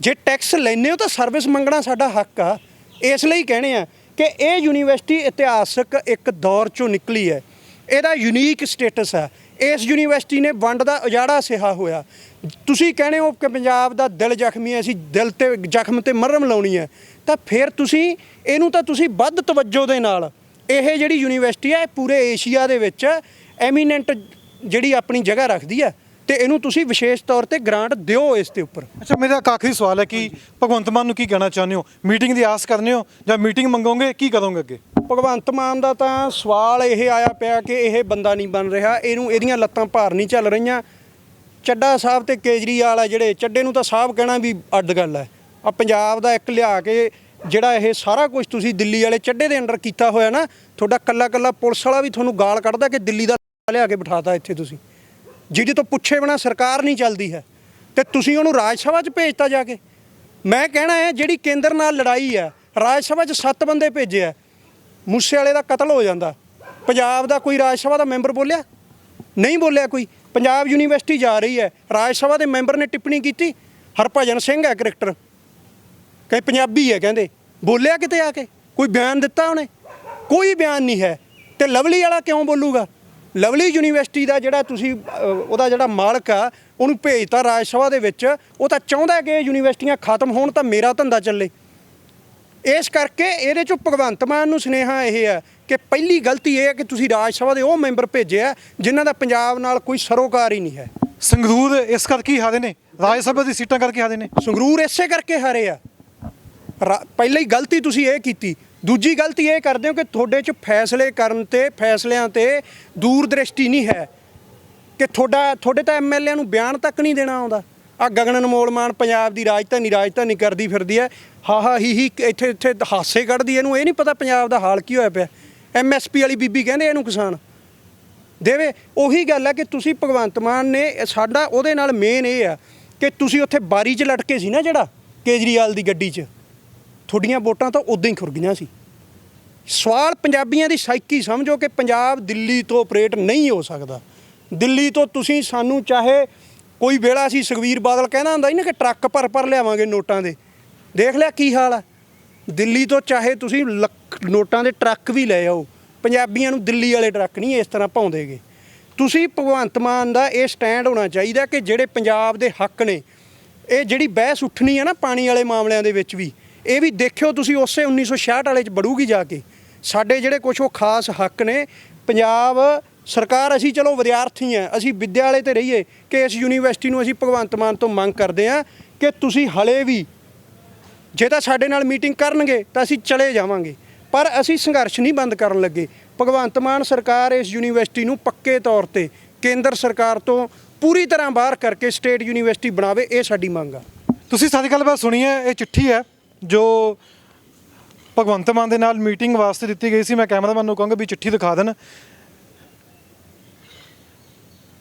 ਜੇ ਟੈਕਸ ਲੈਂਦੇ ਹੋ ਤਾਂ ਸਰਵਿਸ ਮੰਗਣਾ ਸਾਡਾ ਹੱਕ ਆ। ਇਸ ਲਈ ਕਹਿੰਦੇ ਆ ਕਿ ਇਹ ਯੂਨੀਵਰਸਿਟੀ ਇਤਿਹਾਸਕ ਇੱਕ ਦੌਰ 'ਚੋਂ ਨਿਕਲੀ ਹੈ, ਇਹਦਾ ਯੂਨੀਕ ਸਟੇਟਸ ਹੈ। ਇਸ ਯੂਨੀਵਰਸਿਟੀ ਨੇ ਵੰਡ ਦਾ ਉਜਾੜਾ ਸਿਹਾ ਹੋਇਆ। ਤੁਸੀਂ ਕਹਿੰਦੇ ਹੋ ਕਿ ਪੰਜਾਬ ਦਾ ਦਿਲ ਜ਼ਖਮੀ ਹੈ, ਅਸੀਂ ਦਿਲ ਤੇ ਜ਼ਖਮ ਤੇ ਮਰਹਮ ਲਾਉਣੀ ਹੈ, ਤਾਂ ਫਿਰ ਤੁਸੀਂ ਇਹਨੂੰ ਤਾਂ ਤੁਸੀਂ ਵੱਧ ਤਵੱਜੋ ਦੇ ਨਾਲ, ਇਹ ਜਿਹੜੀ ਯੂਨੀਵਰਸਿਟੀ ਹੈ ਪੂਰੇ ਏਸ਼ੀਆ ਦੇ ਵਿੱਚ ਐਮੀਨੈਂਟ ਜਿਹੜੀ ਆਪਣੀ ਜਗ੍ਹਾ ਰੱਖਦੀ ਹੈ, ਤੇ ਇਹਨੂੰ ਤੁਸੀਂ ਵਿਸ਼ੇਸ਼ ਤੌਰ ਤੇ ਗ੍ਰਾਂਟ ਦਿਓ ਇਸ ਦੇ ਉੱਪਰ। ਅੱਛਾ, ਮੇਰਾ ਇੱਕ ਆਖਰੀ ਸਵਾਲ ਹੈ ਕਿ ਭਗਵੰਤ ਮਾਨ ਨੂੰ ਕੀ ਕਹਿਣਾ ਚਾਹੁੰਦੇ ਹੋ? ਮੀਟਿੰਗ ਦੀ ਆਸ ਕਰਨੇ ਹੋ ਜਾਂ ਮੀਟਿੰਗ ਮੰਗੋਗੇ, ਕੀ ਕਰੋਗੇ ਅੱਗੇ? ਭਗਵੰਤ ਮਾਨ ਦਾ ਤਾਂ ਸਵਾਲ ਇਹ ਆਇਆ ਪਿਆ ਕਿ ਇਹ ਬੰਦਾ ਨਹੀਂ ਬਣ ਰਿਹਾ, ਇਹਦੀਆਂ ਲੱਤਾਂ ਭਾਰ ਨਹੀਂ ਚੱਲ ਰਹੀਆਂ। ਚੱਡਾ ਸਾਹਿਬ ਤੇ ਕੇਜਰੀਵਾਲ ਆ ਜਿਹੜੇ, ਚੱਡੇ ਨੂੰ ਤਾਂ ਸਾਹਿਬ ਕਹਿਣਾ ਵੀ ਅੱਡ ਗੱਲ ਹੈ। ਆ ਪੰਜਾਬ ਦਾ ਇੱਕ ਲਿਆ ਕੇ ਜਿਹੜਾ ਇਹ ਸਾਰਾ ਕੁਝ ਤੁਸੀਂ ਦਿੱਲੀ ਵਾਲੇ ਚੱਡੇ ਦੇ ਅੰਡਰ ਕੀਤਾ ਹੋਇਆ ਨਾ, ਤੁਹਾਡਾ ਕੱਲਾ ਕੱਲਾ ਪੁਲਿਸ ਵਾਲਾ ਵੀ ਤੁਹਾਨੂੰ ਗਾਲ ਕੱਢਦਾ ਕਿ ਦਿੱਲੀ ਦਾ ਲਿਆ ਕੇ ਬਿਠਾਤਾ ਇੱਥੇ ਤੁਸੀਂ, ਜਿਹਦੇ ਤੋਂ ਪੁੱਛੇ ਬਿਨਾਂ ਸਰਕਾਰ ਨਹੀਂ ਚੱਲਦੀ ਹੈ, ਤੇ ਤੁਸੀਂ ਉਹਨੂੰ ਰਾਜ ਸਭਾ 'ਚ ਭੇਜਤਾ ਜਾ ਕੇ। ਮੈਂ ਕਹਿਣਾ ਹੈ ਜਿਹੜੀ ਕੇਂਦਰ ਨਾਲ ਲੜਾਈ ਹੈ, ਰਾਜ ਸਭਾ 'ਚ 7 ਬੰਦੇ ਭੇਜੇ ਆ, ਮੂਸੇ ਵਾਲੇ ਦਾ ਕਤਲ ਹੋ ਜਾਂਦਾ। ਪੰਜਾਬ ਦਾ ਕੋਈ ਰਾਜ ਸਭਾ ਦਾ ਮੈਂਬਰ ਬੋਲਿਆ? ਨਹੀਂ ਬੋਲਿਆ ਕੋਈ। ਪੰਜਾਬ ਯੂਨੀਵਰਸਿਟੀ ਜਾ ਰਹੀ ਹੈ, ਰਾਜ ਸਭਾ ਦੇ ਮੈਂਬਰ ਨੇ ਟਿੱਪਣੀ ਕੀਤੀ, ਹਰਭਜਨ ਸਿੰਘ ਹੈ ਕ੍ਰਿਕਟਰ, ਕਹੇ ਪੰਜਾਬੀ ਹੈ, ਕਹਿੰਦੇ ਬੋਲਿਆ ਕਿਤੇ ਆ ਕੇ? ਕੋਈ ਬਿਆਨ ਦਿੱਤਾ ਉਹਨੇ? ਕੋਈ ਬਿਆਨ ਨਹੀਂ ਹੈ। ਤੇ ਲਵਲੀ ਵਾਲਾ ਕਿਉਂ ਬੋਲੂਗਾ? ਲਵਲੀ ਯੂਨੀਵਰਸਿਟੀ ਦਾ ਜਿਹੜਾ ਤੁਸੀਂ ਉਹਦਾ ਜਿਹੜਾ ਮਾਲਕ ਆ, ਉਹਨੂੰ ਭੇਜਤਾ ਰਾਜ ਸਭਾ ਦੇ ਵਿੱਚ। ਉਹ ਤਾਂ ਚਾਹੁੰਦਾ ਕਿ ਇਹ ਯੂਨੀਵਰਸਿਟੀਆਂ ਖਤਮ ਹੋਣ ਤਾਂ ਮੇਰਾ ਧੰਦਾ ਚੱਲੇ। ਇਸ ਕਰਕੇ ਇਹਦੇ ਚੋਂ ਭਗਵੰਤ ਮਾਨ ਨੂੰ ਸੁਨੇਹਾ ਇਹ ਹੈ ਕਿ ਪਹਿਲੀ ਗਲਤੀ ਇਹ ਹੈ ਕਿ ਤੁਸੀਂ ਰਾਜ ਸਭਾ ਦੇ ਉਹ ਮੈਂਬਰ ਭੇਜਿਆ ਜਿਨ੍ਹਾਂ ਦਾ ਪੰਜਾਬ ਨਾਲ ਕੋਈ ਸਰੋਕਾਰ ਹੀ ਨਹੀਂ ਹੈ। ਸੰਗਰੂਰ ਇਸ ਕਰਕੇ ਹੀ ਹਾਰੇ ਨੇ, ਰਾਜ ਸਭਾ ਦੀ ਸੀਟਾਂ ਕਰਕੇ ਹਾਰੇ ਨੇ। ਸੰਗਰੂਰ ਇਸੇ ਕਰਕੇ ਹਾਰੇ ਆ। ਪਹਿਲੀ ਗਲਤੀ ਤੁਸੀਂ ਇਹ ਕੀਤੀ। ਦੂਜੀ ਗਲਤੀ ਇਹ ਕਰਦੇ ਹੋ ਕਿ ਤੁਹਾਡੇ 'ਚ ਫੈਸਲੇ ਕਰਨ ਤੇ ਫੈਸਲਿਆਂ ਤੇ ਦੂਰਦ੍ਰਿਸ਼ਟੀ ਨਹੀਂ ਹੈ ਕਿ ਤੁਹਾਡੇ ਤਾਂ ਐਮਐਲਏ ਨੂੰ ਬਿਆਨ ਤੱਕ ਨਹੀਂ ਦੇਣਾ ਆਉਂਦਾ। ਆ ਗਗਨ ਅਨਮੋਲ ਮਾਨ ਪੰਜਾਬ ਦੀ ਰਾਜਧਾਨੀ ਕਰਦੀ ਫਿਰਦੀ ਹੈ, ਹਾ ਹੀ ਇੱਥੇ ਹਾਸੇ ਕੱਢਦੀ। ਇਹਨੂੰ ਇਹ ਨਹੀਂ ਪਤਾ ਪੰਜਾਬ ਦਾ ਹਾਲ ਕੀ ਹੋਇਆ ਪਿਆ। ਐਮਐਸਪੀ ਵਾਲੀ ਬੀਬੀ ਕਹਿੰਦੇ ਇਹਨੂੰ ਕਿਸਾਨ ਦੇਵੇ। ਉਹੀ ਗੱਲ ਹੈ ਕਿ ਤੁਸੀਂ ਭਗਵੰਤ ਮਾਨ ਨੇ ਸਾਡਾ ਉਹਦੇ ਨਾਲ ਮੇਨ ਇਹ ਆ ਕਿ ਤੁਸੀਂ ਉੱਥੇ ਬਾਰੀ 'ਚ ਲਟਕੇ ਸੀ ਨਾ, ਜਿਹੜਾ ਕੇਜਰੀਵਾਲ ਦੀ ਗੱਡੀ 'ਚ, ਤੁਹਾਡੀਆਂ ਵੋਟਾਂ ਤਾਂ ਉਦਾਂ ਹੀ ਖੁਰ ਗਈਆਂ ਸੀ। ਸਵਾਲ ਪੰਜਾਬੀਆਂ ਦੀ ਸਾਈਕੀ ਸਮਝੋ ਕਿ ਪੰਜਾਬ ਦਿੱਲੀ ਤੋਂ ਆਪਰੇਟ ਨਹੀਂ ਹੋ ਸਕਦਾ। ਦਿੱਲੀ ਤੋਂ ਤੁਸੀਂ ਸਾਨੂੰ ਚਾਹੇ ਕੋਈ ਵੇਲਾ ਸੀ ਸੁਖਬੀਰ ਬਾਦਲ ਕਹਿੰਦਾ ਹੁੰਦਾ ਸੀ ਨਾ ਕਿ ਟਰੱਕ ਭਰ ਲਿਆਵਾਂਗੇ ਨੋਟਾਂ ਦੇ, ਦੇਖ ਲਿਆ ਕੀ ਹਾਲ ਆ। ਦਿੱਲੀ ਤੋਂ ਚਾਹੇ ਤੁਸੀਂ ਨੋਟਾਂ ਦੇ ਟਰੱਕ ਵੀ ਲੈ ਆਓ, ਪੰਜਾਬੀਆਂ ਨੂੰ ਦਿੱਲੀ ਵਾਲੇ ਟਰੱਕ ਨਹੀਂ ਇਸ ਤਰ੍ਹਾਂ ਪਾਉਂਦੇਗੇ। ਤੁਸੀਂ ਭਗਵੰਤ ਮਾਨ ਦਾ ਇਹ ਸਟੈਂਡ ਹੋਣਾ ਚਾਹੀਦਾ ਕਿ ਜਿਹੜੇ ਪੰਜਾਬ ਦੇ ਹੱਕ ਨੇ, ਇਹ ਜਿਹੜੀ ਬਹਿਸ ਉੱਠਣੀ ਹੈ ਨਾ ਪਾਣੀ ਵਾਲੇ ਮਾਮਲਿਆਂ ਦੇ ਵਿੱਚ ਵੀ, ਇਹ ਵੀ ਦੇਖਿਓ ਤੁਸੀਂ ਉਸੇ 1966 ਵਾਲੇ 'ਚ ਬੜੂਗੀ ਜਾ ਕੇ। ਸਾਡੇ ਜਿਹੜੇ ਕੁਛ ਉਹ ਖਾਸ ਹੱਕ ਨੇ ਪੰਜਾਬ ਸਰਕਾਰ, ਅਸੀਂ ਚਲੋ ਵਿਦਿਆਰਥੀ ਹਾਂ, ਅਸੀਂ ਵਿੱਦਿਆ ਵਾਲੇ ਤੇ ਰਹੀਏ ਕਿ ਇਸ ਯੂਨੀਵਰਸਿਟੀ ਨੂੰ ਅਸੀਂ ਭਗਵੰਤ ਮਾਨ ਤੋਂ ਮੰਗ ਕਰਦੇ ਹਾਂ ਕਿ ਤੁਸੀਂ ਹਲੇ ਵੀ ਜੇ ਤਾਂ ਸਾਡੇ ਨਾਲ ਮੀਟਿੰਗ ਕਰਨਗੇ ਤਾਂ ਅਸੀਂ ਚਲੇ ਜਾਵਾਂਗੇ, ਪਰ ਅਸੀਂ ਸੰਘਰਸ਼ ਨਹੀਂ ਬੰਦ ਕਰਨ ਲੱਗੇ। ਭਗਵੰਤ ਮਾਨ ਸਰਕਾਰ ਇਸ ਯੂਨੀਵਰਸਿਟੀ ਨੂੰ ਪੱਕੇ ਤੌਰ ਤੇ ਕੇਂਦਰ ਸਰਕਾਰ ਤੋਂ ਪੂਰੀ ਤਰ੍ਹਾਂ ਬਾਹਰ ਕਰਕੇ ਸਟੇਟ ਯੂਨੀਵਰਸਿਟੀ ਬਣਾਵੇ, ਇਹ ਸਾਡੀ ਮੰਗ ਆ। ਤੁਸੀਂ ਸਾਰੀ ਗੱਲਬਾਤ ਸੁਣੀ ਹੈ। ਇਹ ਚਿੱਠੀ ਹੈ ਜੋ ਭਗਵੰਤ ਮਾਨ ਦੇ ਨਾਲ ਮੀਟਿੰਗ ਵਾਸਤੇ ਦਿੱਤੀ ਗਈ ਸੀ। ਮੈਂ ਕੈਮਰਾਮੈਨ ਨੂੰ ਕਹਾਂਗਾ ਵੀ ਚਿੱਠੀ ਦਿਖਾ ਦੇਣ।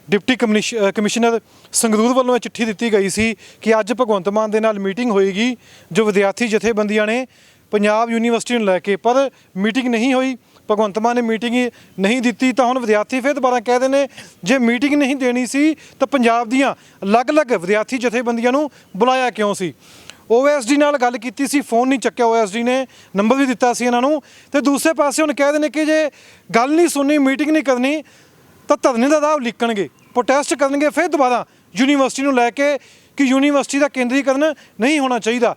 ਡਿਪਟੀ ਕਮਿਸ਼ਨਰ ਸੰਗਰੂਰ ਵੱਲੋਂ ਇਹ ਚਿੱਠੀ ਦਿੱਤੀ ਗਈ ਸੀ ਕਿ ਅੱਜ ਭਗਵੰਤ ਮਾਨ ਦੇ ਨਾਲ ਮੀਟਿੰਗ ਹੋਏਗੀ ਜੋ ਵਿਦਿਆਰਥੀ ਜਥੇਬੰਦੀਆਂ ਨੇ ਪੰਜਾਬ ਯੂਨੀਵਰਸਿਟੀ ਨੂੰ ਲੈ ਕੇ, ਪਰ ਮੀਟਿੰਗ ਨਹੀਂ ਹੋਈ। ਭਗਵੰਤ ਮਾਨ ਨੇ ਮੀਟਿੰਗ ਨਹੀਂ ਦਿੱਤੀ ਤਾਂ ਹੁਣ ਵਿਦਿਆਰਥੀ ਫਿਰ ਦੁਬਾਰਾ ਕਹਿ ਨੇ ਜੇ ਮੀਟਿੰਗ ਨਹੀਂ ਦੇਣੀ ਸੀ ਤਾਂ ਪੰਜਾਬ ਦੀਆਂ ਅਲੱਗ-ਅਲੱਗ ਵਿਦਿਆਰਥੀ ਜਥੇਬੰਦੀਆਂ ਨੂੰ ਬੁਲਾਇਆ ਕਿਉਂ ਸੀ। OSD ਨਾਲ ਗੱਲ ਕੀਤੀ ਸੀ, ਫੋਨ ਨਹੀਂ ਚੱਕਿਆ। OSD ਨੇ ਨੰਬਰ ਵੀ ਦਿੱਤਾ ਸੀ ਇਹਨਾਂ ਨੂੰ। ਤੇ ਦੂਸਰੇ ਪਾਸੇ ਹੁਣ ਕਹਿ ਨੇ ਕਿ ਜੇ ਗੱਲ ਨਹੀਂ ਸੁਣਨੀ, ਮੀਟਿੰਗ ਨਹੀਂ ਕਰਨੀ ਤਾਂ ਧਰਨੇ ਦਾ ਰਾਹ ਲਿਖਣਗੇ, ਪ੍ਰੋਟੈਸਟ ਕਰਨਗੇ ਫਿਰ ਦੁਬਾਰਾ ਯੂਨੀਵਰਸਿਟੀ ਨੂੰ ਲੈ ਕੇ ਕਿ ਯੂਨੀਵਰਸਿਟੀ ਦਾ ਕੇਂਦਰੀਕਰਨ ਨਹੀਂ ਹੋਣਾ ਚਾਹੀਦਾ।